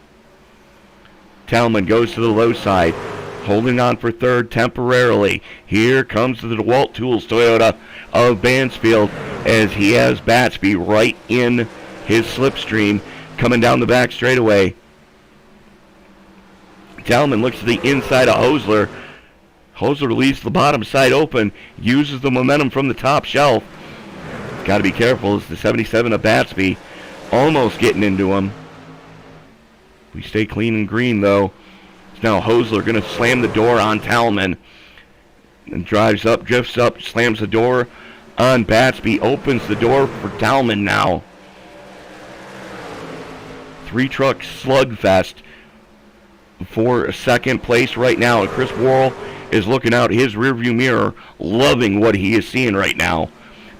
Speaker 2: Tellman goes to the low side, holding on for third temporarily. Here comes the DeWalt Tools Toyota of Banfield, as he has Batsby right in his slipstream, coming down the back straightaway. Tellman looks to the inside of Hosler. Hosler leaves the bottom side open, uses the momentum from the top shelf. Got to be careful as the 77 of Batsby almost getting into him. We stay clean and green, though. Now Hosler going to slam the door on Tellman. And drives up, drifts up, slams the door on Batsby, opens the door for Tellman now. 3-truck slugfest for second place right now. And Chris Worrell is looking out his rearview mirror, loving what he is seeing right now,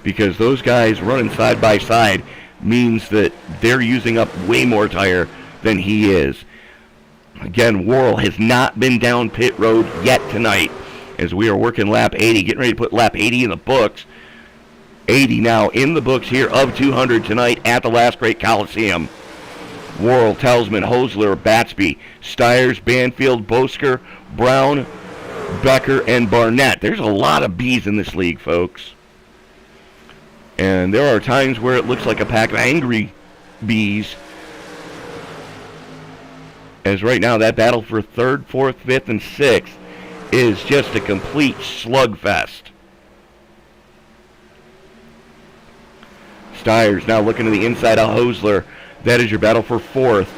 Speaker 2: because those guys running side by side means that they're using up way more tire than he is. Again, Worrell has not been down pit road yet tonight, as we are working lap 80, getting ready to put lap 80 in the books. 80 now in the books here of 200 tonight at the last great Coliseum. Worrell, Telsman, Hosler, Batsby, Stiers, Banfield, Bosker, Brown, Becker, and Barnett. There's a lot of Bs in this league, folks. And there are times where it looks like a pack of angry Bs. As right now, that battle for 3rd, 4th, 5th, and 6th is just a complete slugfest. Stiers now looking to the inside of Hosler. That is your battle for 4th.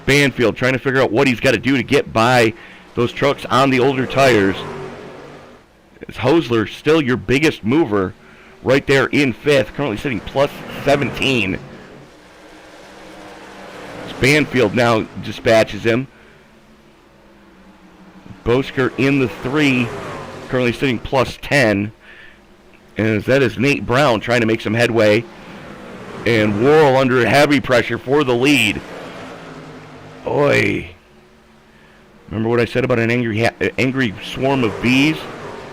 Speaker 2: Banfield trying to figure out what he's got to do to get by those trucks on the older tires. It's Hosler still your biggest mover right there in 5th, currently sitting plus 17. Banfield now dispatches him. Bosker in the 3, currently sitting plus 10. And that is Nate Brown trying to make some headway. And Worrell under heavy pressure for the lead. Oi. Remember what I said about an angry swarm of bees?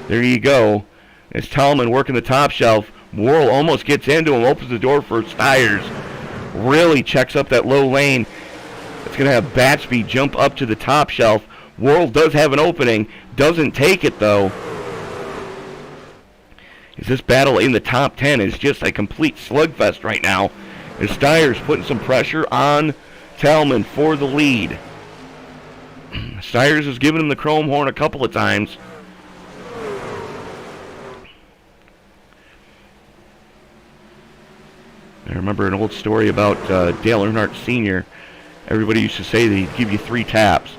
Speaker 2: There you go. As Tallman working the top shelf, Worrell almost gets into him, opens the door for Stiers. Really checks up that low lane. It's going to have Batsby jump up to the top shelf. Worrell does have an opening. Doesn't take it, though. As this battle in the top 10 is just a complete slugfest right now. As Stiers putting some pressure on Tallman for the lead. Stiers has given him the chrome horn a couple of times. I remember an old story about Dale Earnhardt Sr. Everybody used to say that he'd give you 3 taps.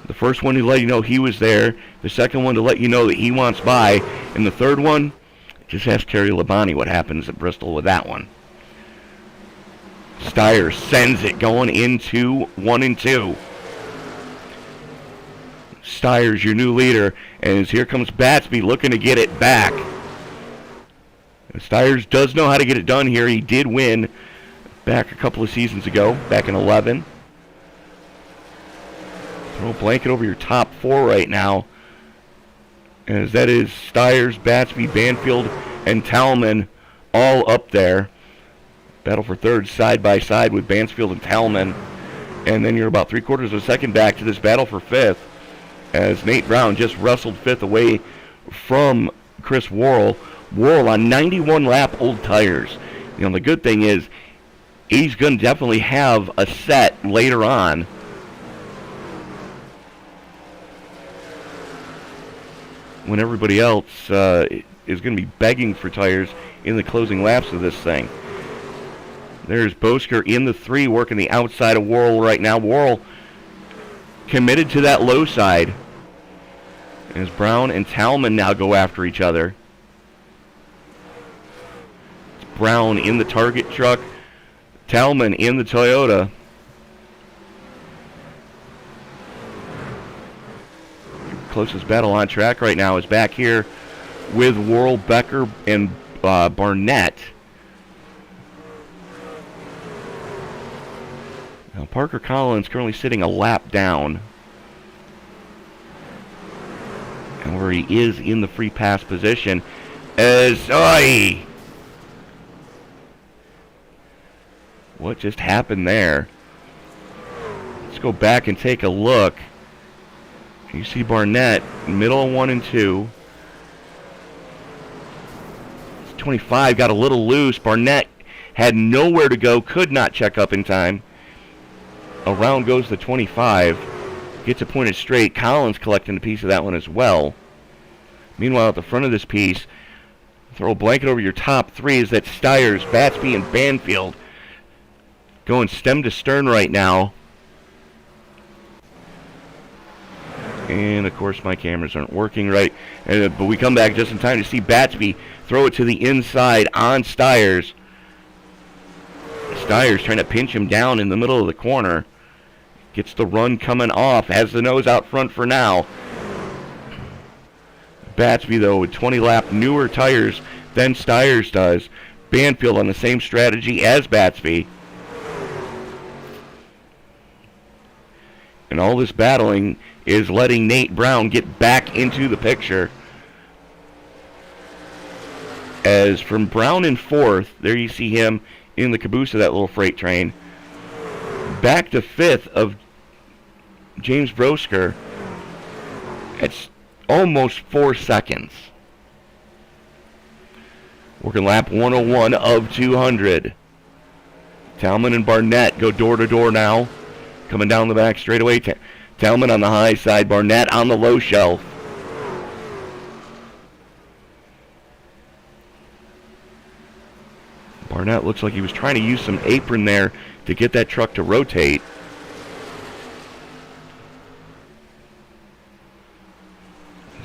Speaker 2: The first one to let you know he was there, the second one to let you know that he wants by, and the third one, just ask Terry Labonte what happens at Bristol with that one. Stiers sends it going into 1 and 2. Stiers, your new leader, and here comes Batsby looking to get it back. Stiers does know how to get it done here. He did win back a couple of seasons ago, back in 11. Throw a blanket over your top 4 right now, as that is Stiers, Batsby, Banfield, and Tallman all up there. Battle for 3rd side by side with Banfield and Tallman. And then you're about 3/4 of a second back to this battle for 5th, as Nate Brown just wrestled 5th away from Chris Worrell. Worrell on 91 lap old tires. You know, the good thing is he's going to definitely have a set later on. When everybody else is going to be begging for tires in the closing laps of this thing. There's Bosker in the 3 working the outside of Worrell right now. Worrell committed to that low side. As Brown and Tallman now go after each other. It's Brown in the Target truck. Tallman in the Toyota. Closest battle on track right now is back here with Worrell, Becker, and Barnett. Now Parker Collins currently sitting a lap down. And where he is in the free pass position as... Oi! What just happened there? Let's go back and take a look. You see Barnett, middle of 1 and 2. 25 got a little loose. Barnett had nowhere to go, could not check up in time. Around goes the 25. Gets it pointed straight. Collins collecting a piece of that one as well. Meanwhile, at the front of this piece, throw a blanket over your top 3 is that Stiers, Batsby, and Banfield going stem to stern right now. And, of course, my cameras aren't working right. But we come back just in time to see Batsby throw it to the inside on Stiers. Stiers trying to pinch him down in the middle of the corner. Gets the run coming off. Has the nose out front for now. Batsby, though, with 20-lap newer tires than Stiers does. Banfield on the same strategy as Batsby. And all this battling is letting Nate Brown get back into the picture. As from Brown in fourth, there you see him in the caboose of that little freight train. Back to fifth of James Brosker. It's almost 4 seconds. Working lap 101 of 200. Talman and Barnett go door to door now. Coming down the back straightaway. Talman on the high side. Barnett on the low shelf. Barnett looks like he was trying to use some apron there to get that truck to rotate.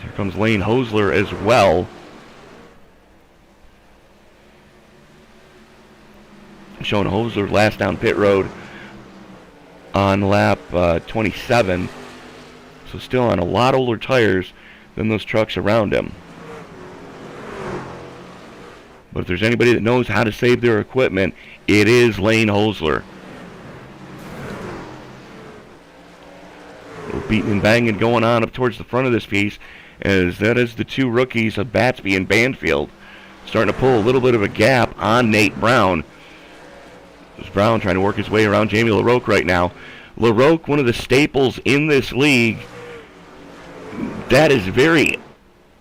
Speaker 2: Here comes Lane Hosler as well. Showing Hosler last down pit road on lap 27. So still on a lot older tires than those trucks around him. But if there's anybody that knows how to save their equipment, it is Lane Hosler. Beating and banging going on up towards the front of this piece, as that is the two rookies of Batsby and Banfield starting to pull a little bit of a gap on Nate Brown. There's Brown trying to work his way around Jamie LaRoque right now. LaRoque, one of the staples in this league. That is very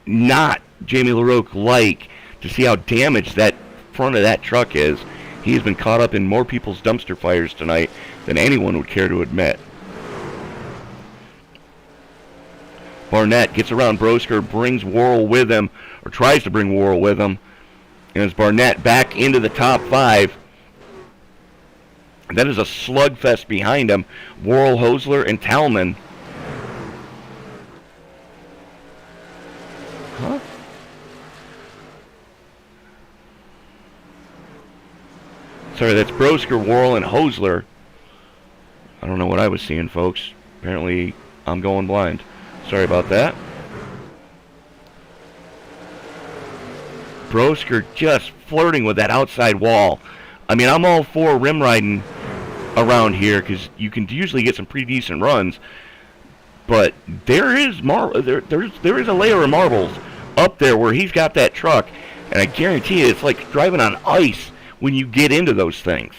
Speaker 2: not Jamie LaRoque-like to see how damaged that front of that truck is. He has been caught up in more people's dumpster fires tonight than anyone would care to admit. Barnett gets around Brosker, brings Worrell with him, or tries to bring Worrell with him. And as Barnett back into the top 5, that is a slugfest behind him. Worrell, Hosler, and Talman. Huh? Sorry, that's Brosker, Worrell, and Hosler. I don't know what I was seeing, folks. Apparently, I'm going blind. Sorry about that. Brosker just flirting with that outside wall. I mean, I'm all for rim riding around here because you can usually get some pretty decent runs. But there is there is a layer of marbles up there where he's got that truck, and I guarantee you it's like driving on ice when you get into those things.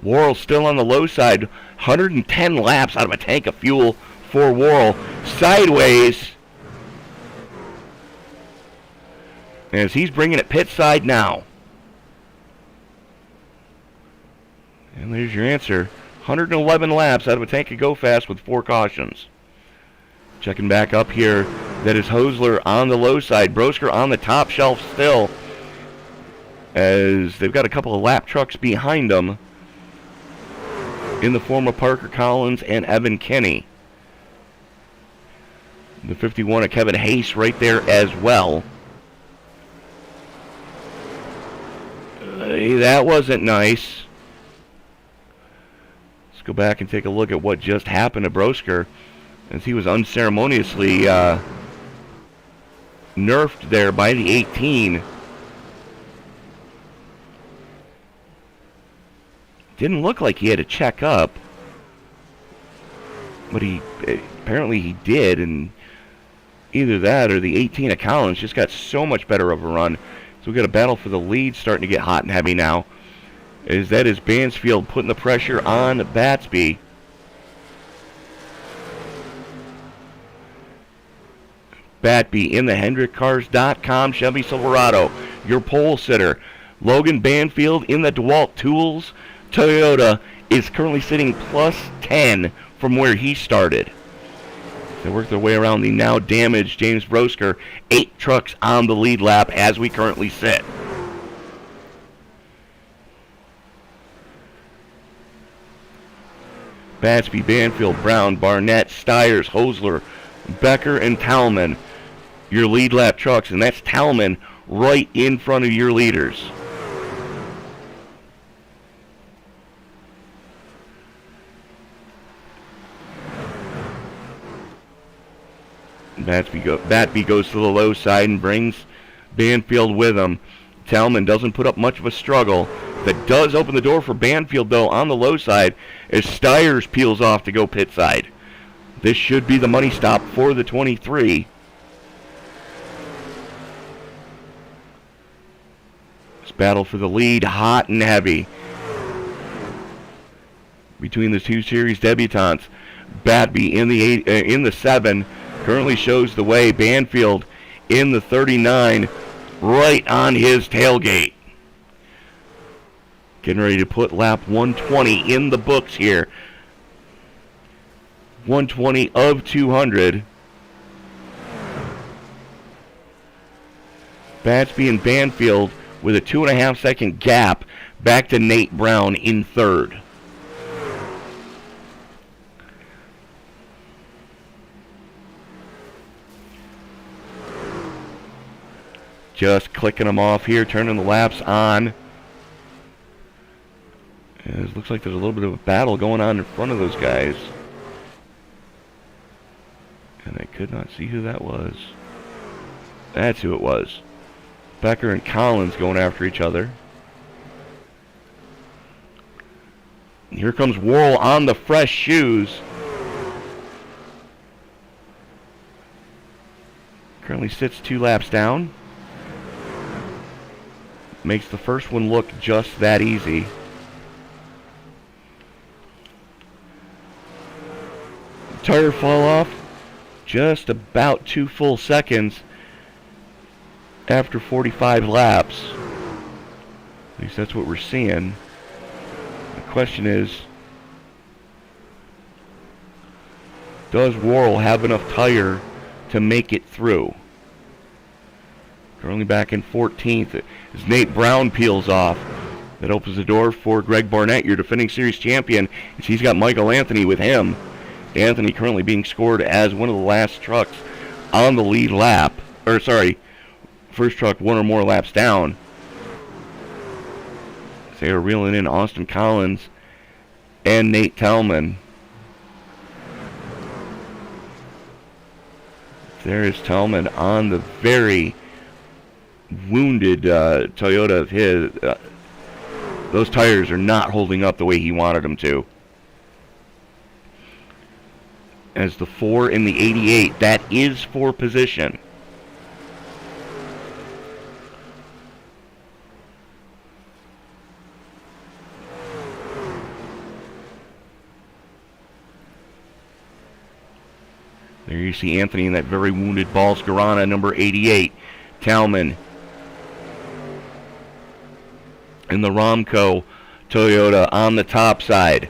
Speaker 2: Worrell still on the low side. 110 laps out of a tank of fuel for Worrell. Sideways. As he's bringing it pit side now. And there's your answer. 111 laps out of a tank of Go Fast with 4 cautions. Checking back up here. That is Hosler on the low side. Brosker on the top shelf still. As they've got a couple of lap trucks behind them. In the form of Parker Collins and Evan Kinney. The 51 of Kevin Hayes right there as well. That wasn't nice. Let's go back and take a look at what just happened to Brosker as he was unceremoniously nerfed there by the 18. Didn't look like he had to check up, but apparently he did, and either that or the 18 of Collins just got so much better of a run. So we've got a battle for the lead starting to get hot and heavy now. That is Bansfield putting the pressure on Batsby. Batby in the HendrickCars.com Chevy Silverado, your pole sitter. Logan Banfield in the DeWalt Tools Toyota is currently sitting plus 10 from where he started. They work their way around the now damaged James Brosker. 8 trucks on the lead lap as we currently sit. Batsby, Banfield, Brown, Barnett, Stiers, Hosler, Becker, and Talman. Your lead lap trucks, and that's Talman right in front of your leaders. Batby goes to the low side and brings Banfield with him. Talman doesn't put up much of a struggle. That does open the door for Banfield, though, on the low side as Stiers peels off to go pit side. This should be the money stop for the 23. This battle for the lead, hot and heavy between the two series debutantes. Batby in the 7 currently shows the way. Banfield in the 39 right on his tailgate. Getting ready to put lap 120 in the books here. 120 of 200. Batsby and Banfield with a 2.5 second gap back to Nate Brown in third. Just clicking them off here, turning the laps on. And it looks like there's a little bit of a battle going on in front of those guys. And I could not see who that was. That's who it was. Becker and Collins going after each other. And here comes Worrell on the fresh shoes. Currently sits 2 laps down. Makes the first one look just that easy. Tire fall off just about 2 full seconds after 45 laps. At least that's what we're seeing. The question is, does Worrell have enough tire to make it through? Currently back in 14th as Nate Brown peels off. That opens the door for Greg Barnett, your defending series champion, as he's got Michael Anthony with him. Anthony currently being scored as one of the last trucks on the lead lap. First truck 1 or more laps down. They are reeling in Austin Collins and Nate Talman. There is Talman on the very wounded Toyota of his. Those tires are not holding up the way he wanted them to. As the 4 in the 88, that is for position. There you see Anthony in that very wounded Balls Garana, number 88. Talman in the Romco Toyota on the top side.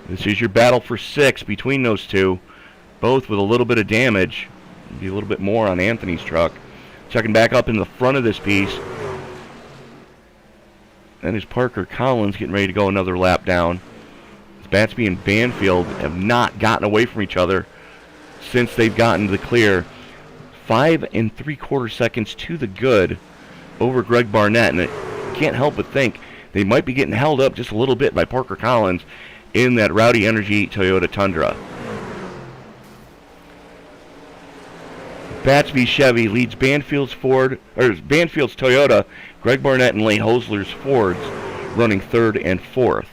Speaker 2: This is your battle for 6 between those two, both with a little bit of damage. Maybe a little bit more on Anthony's truck. Checking back up in the front of this piece. That is Parker Collins getting ready to go another lap down. Batsby and Banfield have not gotten away from each other since they've gotten to the clear. 5 3/4 seconds to the good over Greg Barnett, and I can't help but think they might be getting held up just a little bit by Parker Collins in that Rowdy Energy Toyota Tundra. Batsby Chevy leads Banfield's Toyota. Greg Barnett and Lane Hosler's Fords running 3rd and 4th.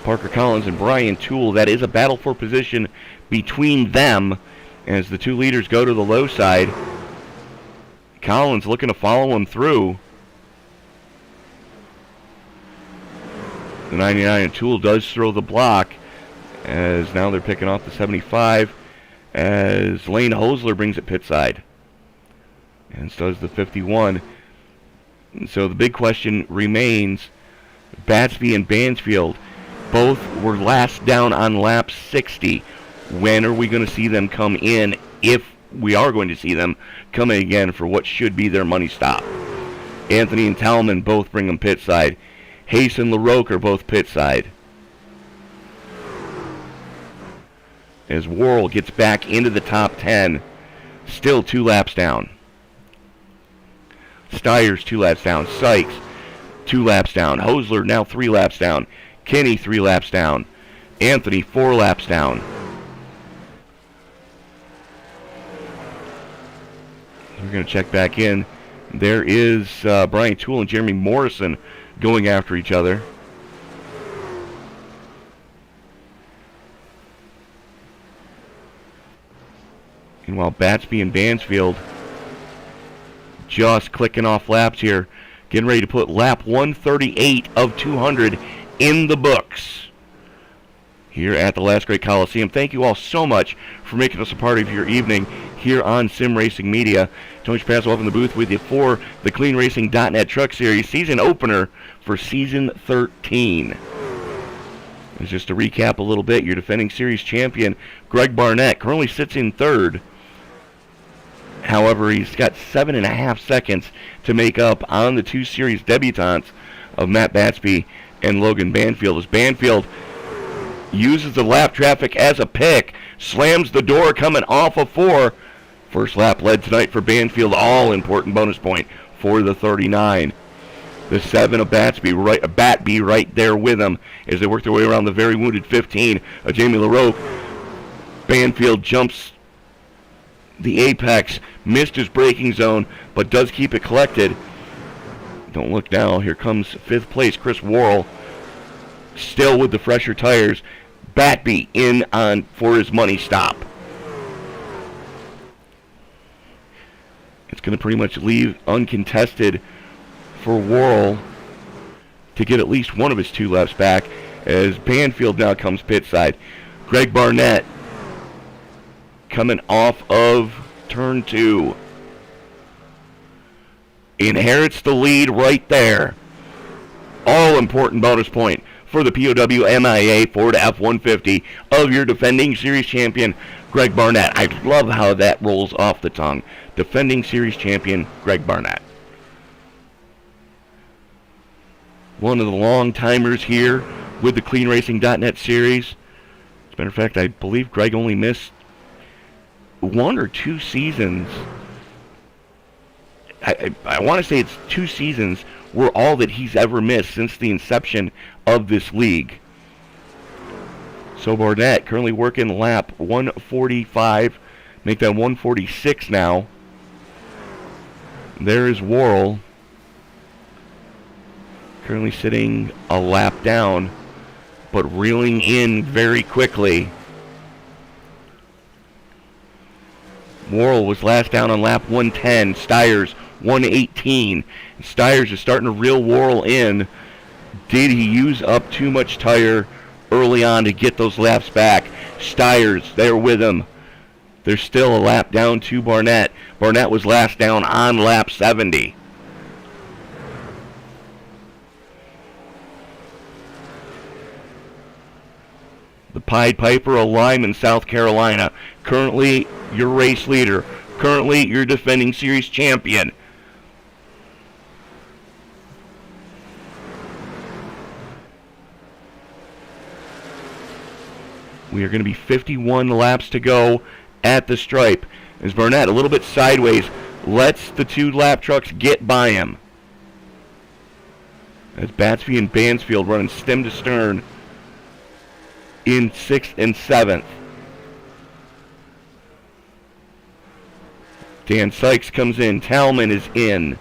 Speaker 2: Parker Collins and Brian Toole. That is a battle for position between them as the two leaders go to the low side. Collins looking to follow him through. The 99 and Toole does throw the block as now they're picking off the 75 as Lane Hosler brings it pit side. And so does the 51. And so the big question remains, Batsby and Banfield both were last down on lap 60. When are we going to see them come in, if we are going to see them come in again for what should be their money stop? Anthony and Talman both bring them pit side. Hayes and LaRoque are both pit side. As Worrell gets back into the top 10, still 2 laps down. Stiers 2 laps down. Sykes 2 laps down. Hosler now 3 laps down. Kenny 3 laps down. Anthony 4 laps down. We're going to check back in. There is Brian Toole and Jeremy Morrison going after each other. And while Batsby and Bansfield just clicking off laps here, getting ready to put lap 138 of 200 in the books here at the Last Great Coliseum. Thank you all so much for making us a part of your evening here on Sim Racing Media. Tony Trapasso up in the booth with you for the CleanRacing.net Truck Series season opener for season 13. And just to recap a little bit, your defending series champion, Greg Barnett, currently sits in third. However, he's got 7.5 seconds to make up on the 2 series debutantes of Matt Batsby and Logan Banfield. As Banfield uses the lap traffic as a pick, slams the door coming off of 4. First lap led tonight for Banfield, all important bonus point for the 39. The 7 of Batby right there with him as they work their way around the very wounded 15 of Jamie LaRoque. Banfield jumps the apex, missed his braking zone, but does keep it collected. Don't look now. Here comes 5th place, Chris Worrell, still with the fresher tires. Batby in on for his money stop. It's going to pretty much leave uncontested for Worrell to get at least one of his 2 laps back as Banfield now comes pit side. Greg Barnett coming off of turn 2. Inherits the lead right there. All important bonus point for the POW MIA Ford F-150 of your defending series champion, Greg Barnett. I love how that rolls off the tongue. Defending series champion, Greg Barnett. One of the long-timers here with the CleanRacing.net series. As a matter of fact, I believe Greg only missed 1 or 2 seasons. I want to say it's 2 seasons were all that he's ever missed since the inception of this league. So Barnett currently working lap 145, make that 146 now. There is Worrell, currently sitting a lap down, but reeling in very quickly. Worrell was last down on lap 110, Stiers 118. Stiers is starting to reel Worrell in. Did he use up too much tire early on to get those laps back? Stiers there with him. There's still a lap down to Barnett. Barnett was last down on lap 70. The Pied Piper of Lyman, South Carolina, currently your race leader, currently your defending series champion. We are going to be 51 laps to go at the stripe. As Barnett, a little bit sideways, lets the 2 lap trucks get by him. As Batsby and Bansfield running stem to stern in 6th and 7th. Dan Sykes comes in. Talman is in.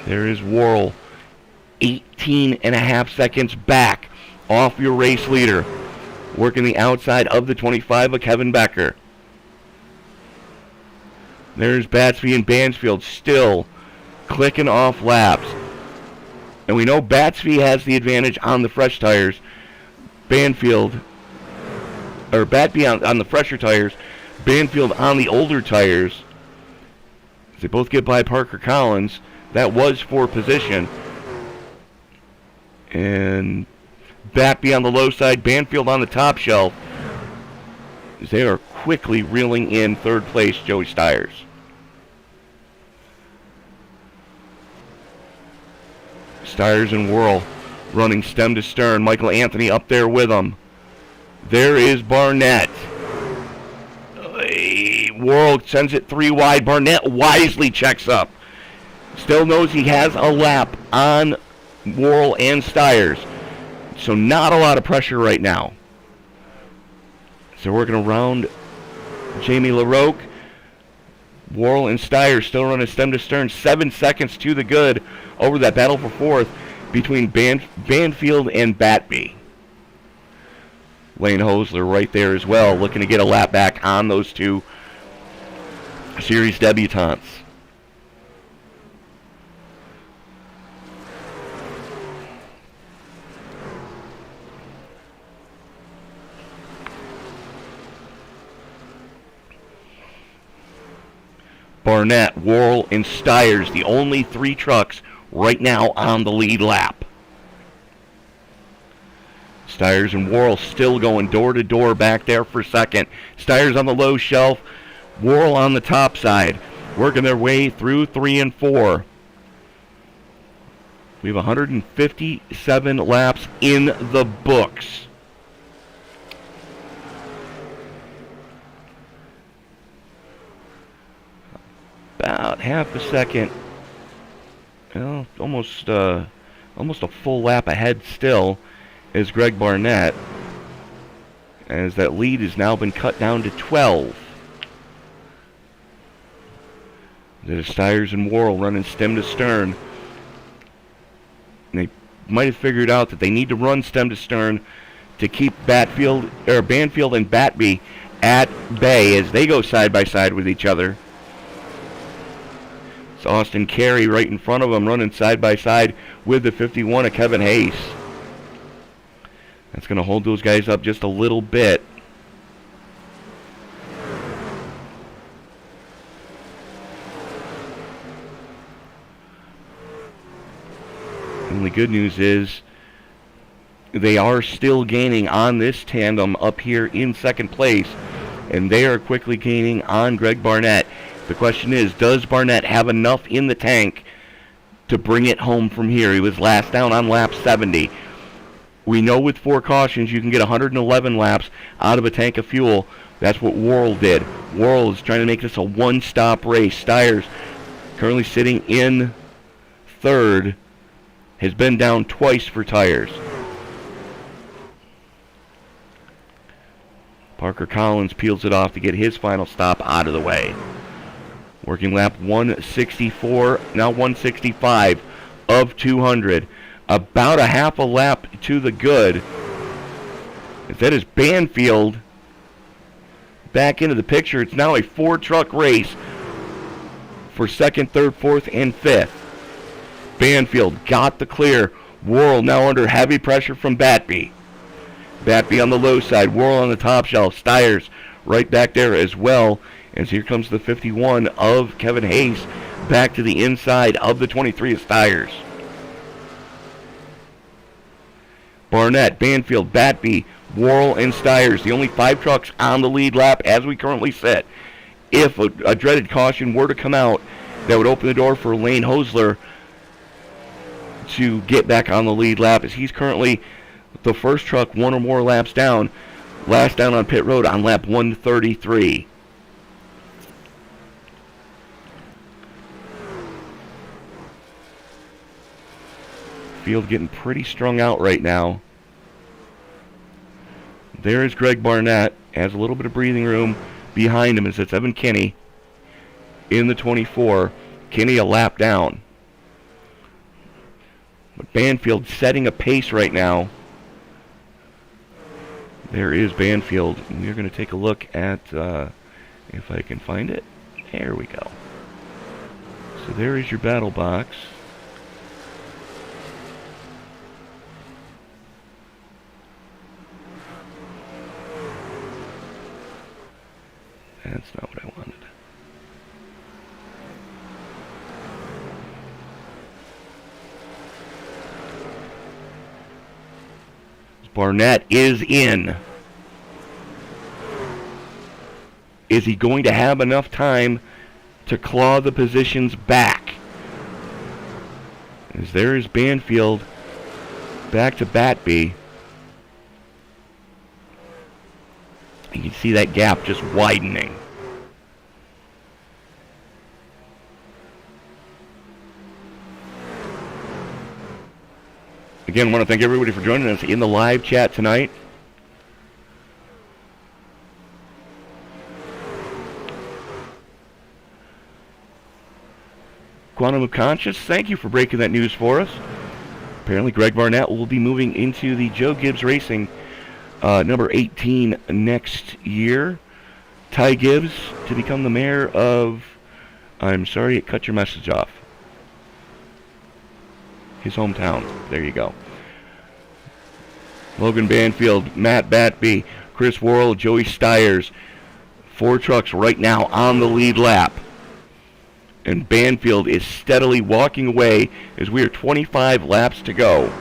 Speaker 2: There is Worrell, 18.5 seconds back off your race leader. Working the outside of the 25 of Kevin Becker. There's Batsby and Bansfield still clicking off laps. And we know Batsby has the advantage on the fresh tires. Batby on the fresher tires. Banfield on the older tires. They both get by Parker Collins. That was for position. And Batby on the low side, Banfield on the top shelf. They are quickly reeling in 3rd place Joey Stiers. Stiers and Worrell running stem to stern. Michael Anthony up there with him. There is Barnett. Worrell sends it 3 wide. Barnett wisely checks up. Still knows he has a lap on Worrell and Stiers. So not a lot of pressure right now. So working around Jamie LaRoque. Worrell and Stiers still running stem to stern. 7 seconds to the good over that battle for fourth between Banfield and Batby. Lane Hosler right there as well, looking to get a lap back on those two series debutantes. Barnett, Worrell, and Stiers, the only 3 trucks right now on the lead lap. Stiers and Worrell still going door to door back there for second. Stiers on the low shelf, Worrell on the top side, working their way through 3 and 4. We have 157 laps in the books. About half a second, well, almost a full lap ahead still is Greg Barnett, as that lead has now been cut down to 12. There's Stiers and Worrell running stem to stern. And they might have figured out that they need to run stem to stern to keep Banfield and Batby at bay as they go side by side with each other. It's Austin Carey right in front of him, running side by side with the 51 of Kevin Hayes. That's going to hold those guys up just a little bit. And the good news is they are still gaining on this tandem up here in second place, and they are quickly gaining on Greg Barnett. The question is, does Barnett have enough in the tank to bring it home from here? He was last down on lap 70. We know with 4 cautions you can get 111 laps out of a tank of fuel. That's what Worrell did. Worrell is trying to make this a one-stop race. Stiers, currently sitting in third, has been down twice for tires. Parker Collins peels it off to get his final stop out of the way. Working lap 164, now 165 of 200. About a half a lap to the good. That is Banfield back into the picture. It's now a 4-truck race for second, third, fourth, and fifth. Banfield got the clear. Worrell now under heavy pressure from Batby. Batby on the low side, Worrell on the top shelf. Stiers right back there as well. As here comes the 51 of Kevin Hayes back to the inside of the 23 of Stiers. Barnett, Banfield, Batby, Worrell, and Stiers, the only 5 trucks on the lead lap as we currently sit. If a dreaded caution were to come out, that would open the door for Lane Hosler to get back on the lead lap, as he's currently the first truck 1 or more laps down, last down on pit road on lap 133. Field getting pretty strung out right now. There is Greg Barnett, has a little bit of breathing room behind him as it's Evan Kinney in the 24. Kinney a lap down. But Banfield setting a pace right now. There is Banfield. We're going to take a look at, if I can find it. There we go. So there is your battle box. That's not what I wanted. Barnett is in. Is he going to have enough time to claw the positions back? As there is Banfield back to Batby. You can see that gap just widening. Again, I want to thank everybody for joining us in the live chat tonight. Quantum of Conscious, thank you for breaking that news for us. Apparently Greg Barnett will be moving into the Joe Gibbs Racing number 18 next year. Ty Gibbs to become the mayor of... I'm sorry, it cut your message off. His hometown. There you go. Logan Banfield, Matt Batby, Chris Worrell, Joey Stiers. 4 trucks right now on the lead lap. And Banfield is steadily walking away as we are 25 laps to go.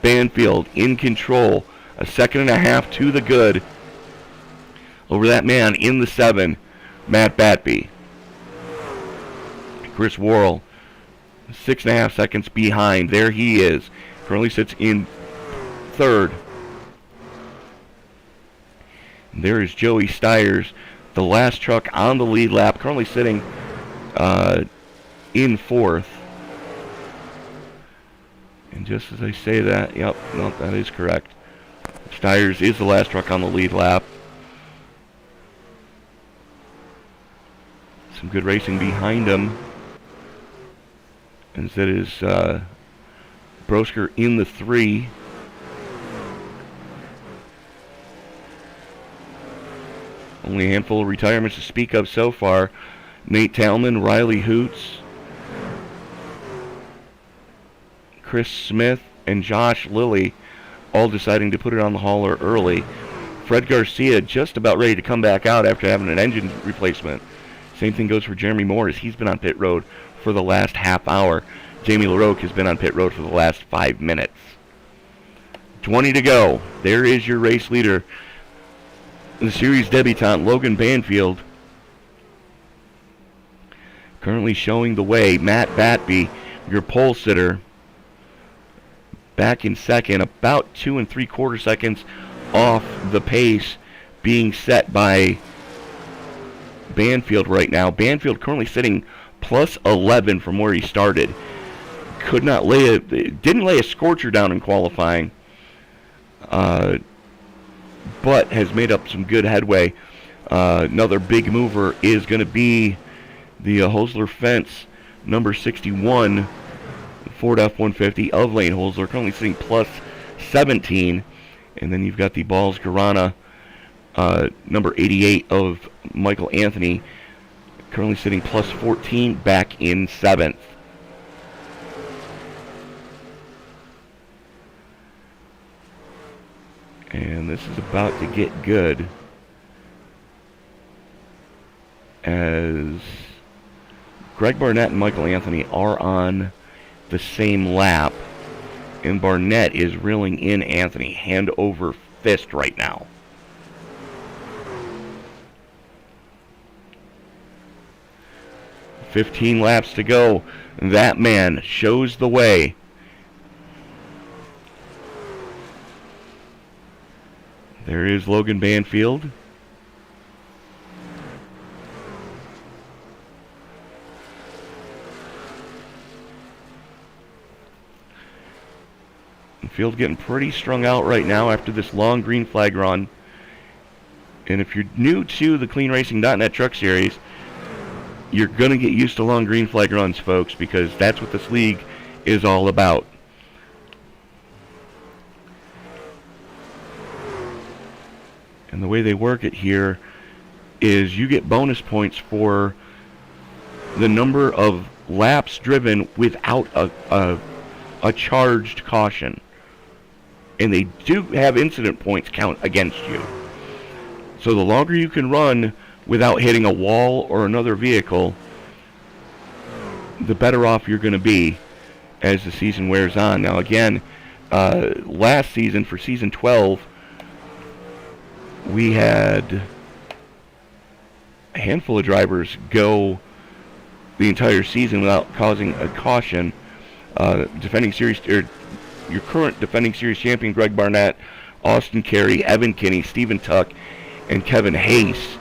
Speaker 2: Banfield in control. A second and a half to the good. Over that man in the 7, Matt Batby. Chris Worrell, 6.5 seconds behind. There he is. Currently sits in 3rd. And there is Joey Stiers, the last truck on the lead lap, currently sitting in 4th. And just as I say that, yep, no, that is correct. Stiers is the last truck on the lead lap. Some good racing behind him. And that is Brosker in the 3. Only a handful of retirements to speak of so far. Nate Talman, Riley Hoots, Chris Smith, and Josh Lilly all deciding to put it on the hauler early. Fred Garcia just about ready to come back out after having an engine replacement. Same thing goes for Jeremy Morris. He's been on pit road for the last half hour. Jamie LaRoque has been on pit road for the last 5 minutes. 20 to go. There is your race leader, the series debutant, Logan Banfield. Currently showing the way, Matt Batby, your pole sitter, back in 2nd, about 2 3/4 seconds off the pace being set by Banfield right now. Banfield currently sitting plus 11 from where he started. Didn't lay a scorcher down in qualifying, but has made up some good headway. Another big mover is going to be the Hosler Fence, number 61, Ford F-150 of Lane Hosler, currently sitting plus 17. And then you've got the Balls Garana, number 88 of Michael Anthony, currently sitting plus 14, back in 7th. And this is about to get good as Greg Barnett and Michael Anthony are on the same lap, and Barnett is reeling in Anthony hand over fist right now. "15 laps to go. That man shows the way." There is Logan Banfield. Field getting pretty strung out right now after this long green flag run. And if you're new to the CleanRacing.net Truck Series, you're going to get used to long green flag runs, folks, because that's what this league is all about. And the way they work it here is you get bonus points for the number of laps driven without a charged caution. And they do have incident points count against you. So the longer you can run without hitting a wall or another vehicle, the better off you're going to be as the season wears on. Now again, last season, for season 12, we had a handful of drivers go the entire season without causing a caution. Defending series, your current defending series champion Greg Barnett, Austin Carey, Evan Kinney, Stephen Tuck, and Kevin Hayes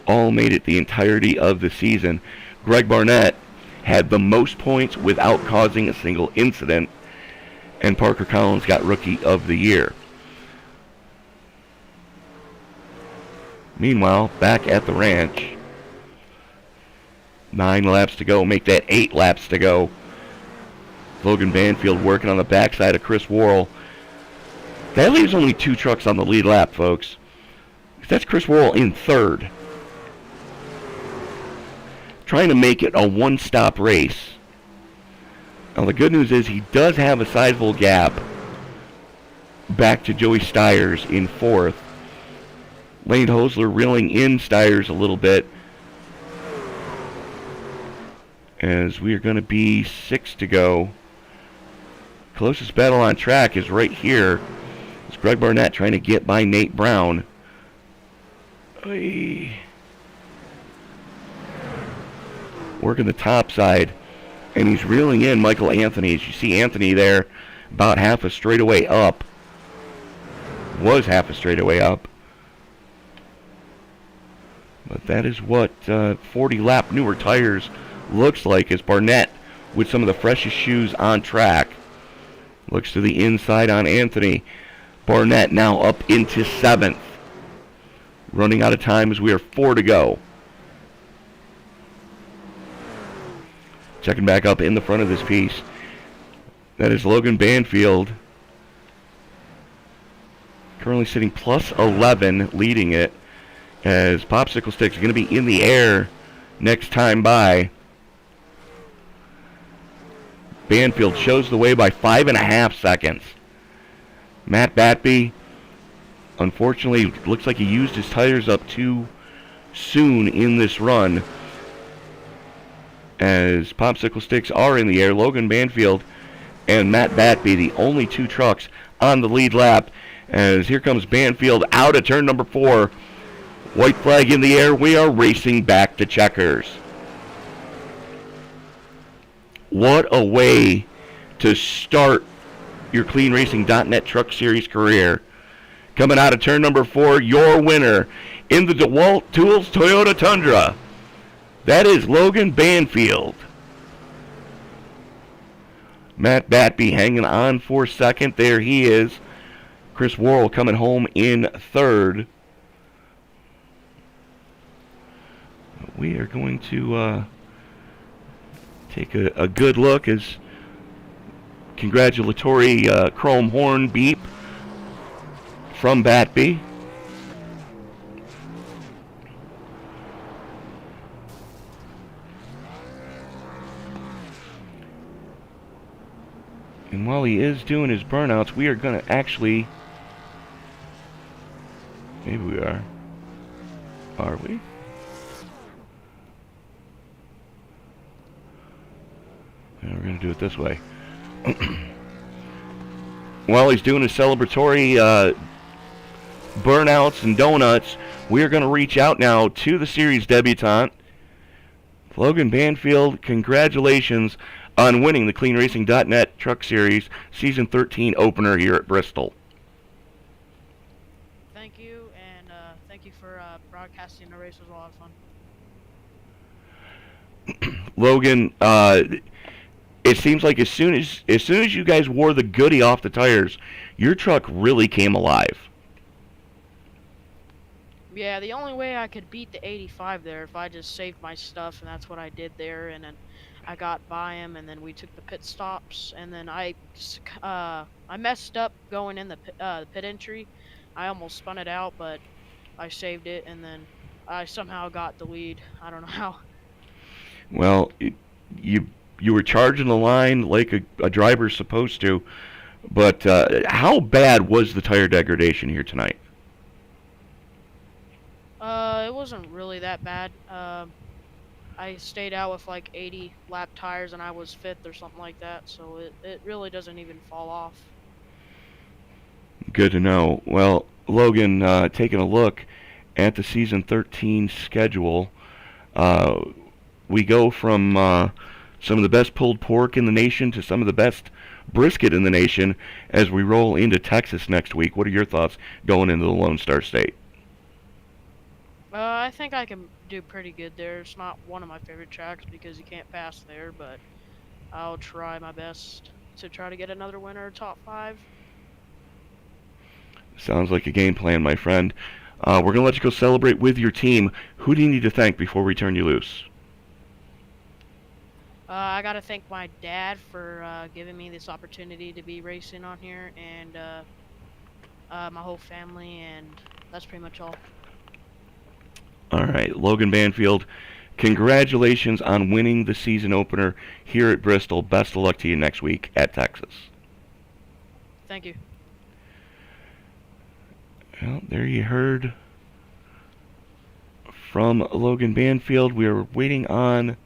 Speaker 2: all made it the entirety of the season. Greg Barnett had the most points without causing a single incident, and Parker Collins got Rookie of the Year. Meanwhile, back at the ranch, 9 laps to go, make that 8 laps to go. Logan Banfield working on the backside of Chris Worrell. That leaves only 2 trucks on the lead lap, folks. That's Chris Worrell in third. Trying to make it a one-stop race. Now, the good news is he does have a sizable gap back to Joey Stiers in fourth. Lane Hosler reeling in Stiers a little bit, as we are going to be 6 to go. Closest battle on track is right here. It's Greg Barnett trying to get by Nate Brown. Working the top side, and he's reeling in Michael Anthony. As you see Anthony there, about half a straightaway up. Was half a straightaway up. But that is what 40-lap newer tires looks like, as Barnett, with some of the freshest shoes on track, looks to the inside on Anthony. Barnett now up into 7th. Running out of time as we are 4 to go. Checking back up in the front of this piece. That is Logan Banfield. Currently sitting plus 11, leading it, as Popsicle Sticks are going to be in the air next time by. Banfield shows the way by 5.5 seconds. Matt Batby, unfortunately, looks like he used his tires up too soon in this run, as Popsicle Sticks are in the air. Logan Banfield and Matt Batby, the only 2 trucks on the lead lap, as here comes Banfield out of turn number 4. White flag in the air. We are racing back to checkers. What a way to start your CleanRacing.net Truck Series career. Coming out of turn number 4, your winner in the DeWalt Tools Toyota Tundra. That is Logan Banfield. Matt Batby hanging on for second. There he is. Chris Worrell coming home in third. We are going to take a good look as congratulatory chrome horn beep from Batby. And while he is doing his burnouts, we are going to actually... Maybe we are. Are we? Yeah, we're going to do it this way. While he's doing his celebratory burnouts and donuts, we are going to reach out now to the series debutante, Logan Banfield. Congratulations on winning the CleanRacing.net Truck Series Season 13 opener here at Bristol.
Speaker 4: Thank you, and thank you for broadcasting the race. It was a lot of fun.
Speaker 2: Logan, it seems like as soon as you guys wore the goodie off the tires, your truck really came alive.
Speaker 4: Yeah, the only way I could beat the 85 there if I just saved my stuff, and that's what I did there. And then I got by him, and then we took the pit stops, and then I messed up going in the pit entry. I almost spun it out, but I saved it, and then I somehow got the lead. I don't know how.
Speaker 2: Well, you were charging the line like a driver's supposed to, but how bad was the tire degradation here tonight?
Speaker 4: It wasn't really that bad. I stayed out with like 80 lap tires, and I was 5th or something like that, so it really doesn't even fall off.
Speaker 2: Good to know. Well, Logan, taking a look at the Season 13 schedule, we go from some of the best pulled pork in the nation to some of the best brisket in the nation as we roll into Texas next week. What are your thoughts going into the Lone Star State?
Speaker 4: I think I can do pretty good there. It's not one of my favorite tracks because you can't pass there, but I'll try my best to try to get another winner, top 5.
Speaker 2: Sounds like a game plan, my friend. We're going to let you go celebrate with your team. Who do you need to thank before we turn you loose?
Speaker 4: I gotta thank my dad for giving me this opportunity to be racing on here, and my whole family, and that's pretty much all.
Speaker 2: All right, Logan Banfield, congratulations on winning the season opener here at Bristol. Best of luck to you next week at Texas.
Speaker 4: Thank you.
Speaker 2: Well, there you heard from Logan Banfield. We are waiting on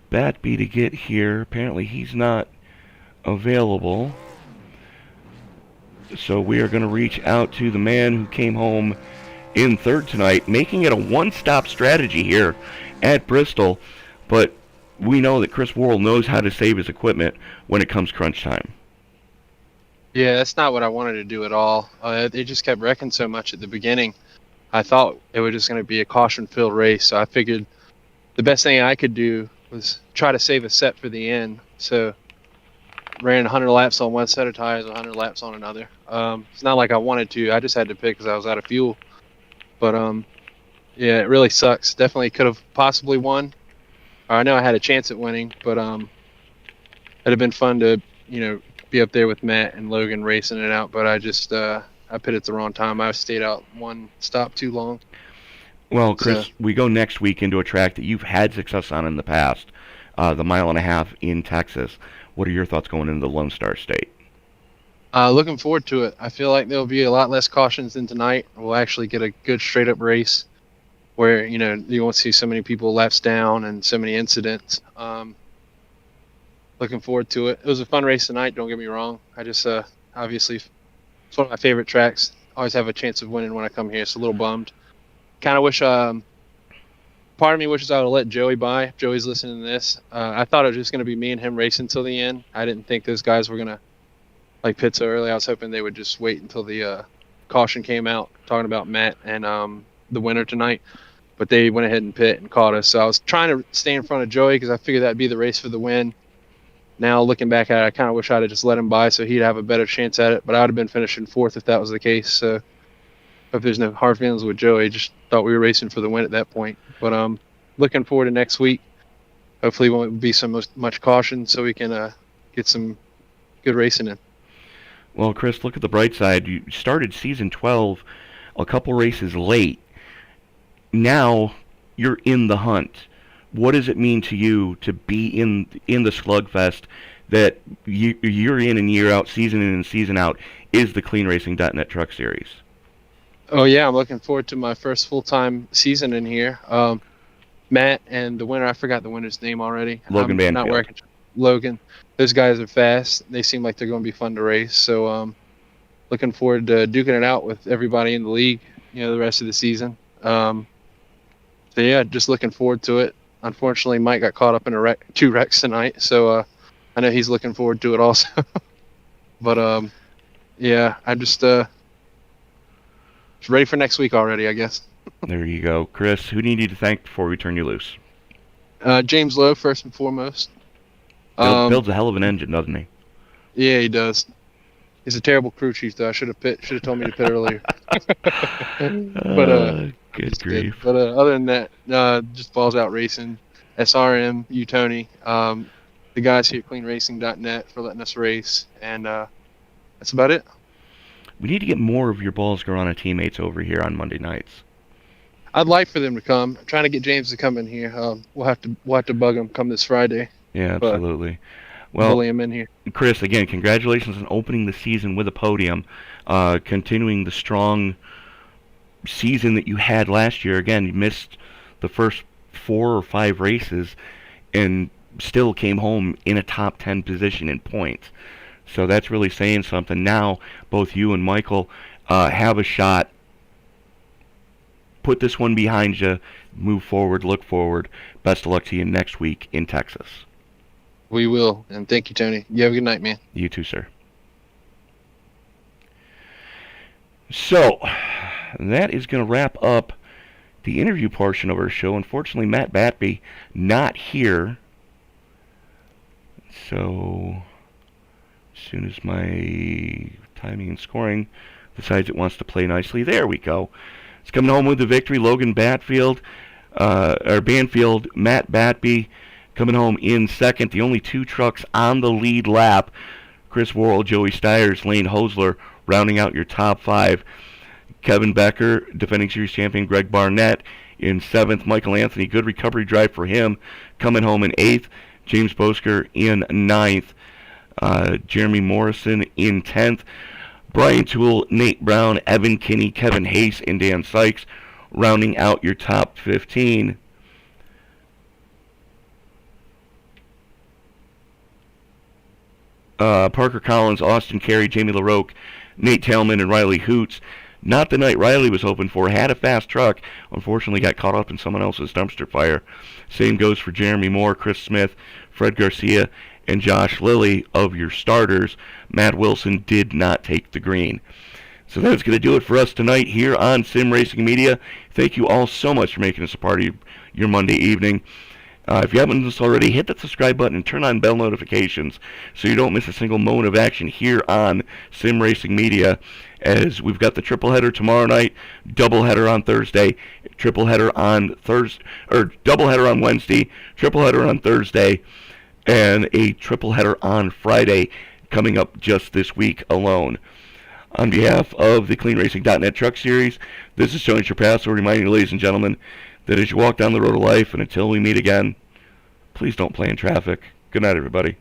Speaker 2: Batby to get here. Apparently he's not available. So we are going to reach out to the man who came home in third tonight, making it a one-stop strategy here at Bristol. But we know that Chris Worrell knows how to save his equipment when it comes crunch time.
Speaker 5: Yeah, that's not what I wanted to do at all. They just kept wrecking so much at the beginning. I thought it was just going to be a caution-filled race, so I figured the best thing I could do was try to save a set for the end. So ran 100 laps on one set of tires, 100 laps on another. It's not like I wanted to. I just had to pick because I was out of fuel. But yeah, it really sucks. Definitely could have possibly won. Or I know I had a chance at winning, but it'd have been fun to, be up there with Matt and Logan racing it out. But I just I pitted at the wrong time. I stayed out one stop too long.
Speaker 2: Well, Chris, we go next week into a track that you've had success on in the past, the 1.5 miles in Texas. What are your thoughts going into the Lone Star State?
Speaker 5: Looking forward to it. I feel like there'll be a lot less cautions than tonight. We'll actually get a good straight-up race where, you won't see so many people laps down and so many incidents. Looking forward to it. It was a fun race tonight, don't get me wrong. I just, obviously, it's one of my favorite tracks. Always have a chance of winning when I come here, so a little bummed. Kind of wish, part of me wishes I would have let Joey by. If Joey's listening to this, I thought it was just going to be me and him racing till the end. I didn't think those guys were going to pit so early. I was hoping they would just wait until the caution came out, talking about Matt and the winner tonight. But they went ahead and pit and caught us. So I was trying to stay in front of Joey because I figured that'd be the race for the win. Now looking back at it, I kind of wish I'd have just let him by so he'd have a better chance at it. But I would have been finishing fourth if that was the case. So hope there's no hard feelings with Joey. Just thought we were racing for the win at that point. But looking forward to next week. Hopefully won't be so much caution so we can get some good racing in.
Speaker 2: Well, Chris, look at the bright side. You started season 12 a couple races late. Now you're in the hunt. What does it mean to you to be in the slugfest that year in and year out, season in and season out, is the CleanRacing.net Truck Series?
Speaker 5: Oh, yeah, I'm looking forward to my first full-time season in here. Matt and the winner, I forgot the winner's name already.
Speaker 2: Logan Banfield.
Speaker 5: Logan. Those guys are fast. They seem like they're going to be fun to race. So looking forward to duking it out with everybody in the league, the rest of the season. So, yeah, just looking forward to it. Unfortunately, Mike got caught up in two wrecks tonight. So I know he's looking forward to it also. But, yeah, I just ready for next week already, I guess.
Speaker 2: There you go. Chris, who do you need to thank before we turn you loose?
Speaker 5: James Lowe, first and foremost.
Speaker 2: Builds a hell of an engine, doesn't he?
Speaker 5: Yeah, he does. He's a terrible crew chief, though. Should have told me to pit earlier. But
Speaker 2: good grief.
Speaker 5: But other than that, just balls out racing. SRM, you Tony, the guys here at CleanRacing.net for letting us race, and that's about it.
Speaker 2: We need to get more of your Balls Garana teammates over here on Monday nights.
Speaker 5: I'd like for them to come. I'm trying to get James to come in here. We'll have to bug him come this Friday.
Speaker 2: Yeah, absolutely. Well,
Speaker 5: bully him in here.
Speaker 2: Chris, again, congratulations on opening the season with a podium, continuing the strong season that you had last year. Again, you missed the first 4 or 5 races and still came home in a top 10 position in points. So that's really saying something. Now, both you and Michael have a shot. Put this one behind you. Move forward. Look forward. Best of luck to you next week in Texas.
Speaker 5: We will, and thank you, Tony. You have a good night, man.
Speaker 2: You too, sir. So, that is going to wrap up the interview portion of our show. Unfortunately, Matt Batby not here. So, as soon as my timing and scoring decides it wants to play nicely, there we go. It's coming home with the victory. Logan Banfield, Matt Batby coming home in second. The only two trucks on the lead lap. Chris Worrell, Joey Stiers, Lane Hosler rounding out your top five. Kevin Becker, defending series champion Greg Barnett in seventh. Michael Anthony, good recovery drive for him, coming home in eighth. James Bosker in ninth. Jeremy Morrison in 10th. Brian Toole, Nate Brown, Evan Kinney, Kevin Hayes, and Dan Sykes rounding out your top 15. Parker Collins, Austin Carey, Jamie LaRoque, Nate Talman, and Riley Hoots. Not the night Riley was hoping for. Had a fast truck. Unfortunately got caught up in someone else's dumpster fire. Same goes for Jeremy Moore, Chris Smith, Fred Garcia, and Josh Lilly of your starters. Matt Wilson did not take the green. So that's going to do it for us tonight here on Sim Racing Media. Thank you all so much for making us a part of your Monday evening. If you haven't done this already, hit that subscribe button and turn on bell notifications so you don't miss a single moment of action here on Sim Racing Media, as we've got the triple header tomorrow night, double header on Thursday, triple header on double header on Wednesday, triple header on Thursday, and a triple header on Friday coming up just this week alone. On behalf of the CleanRacing.net Truck Series, this is Tony Trapasso reminding you, ladies and gentlemen, that as you walk down the road of life, and until we meet again, please don't play in traffic. Good night, everybody.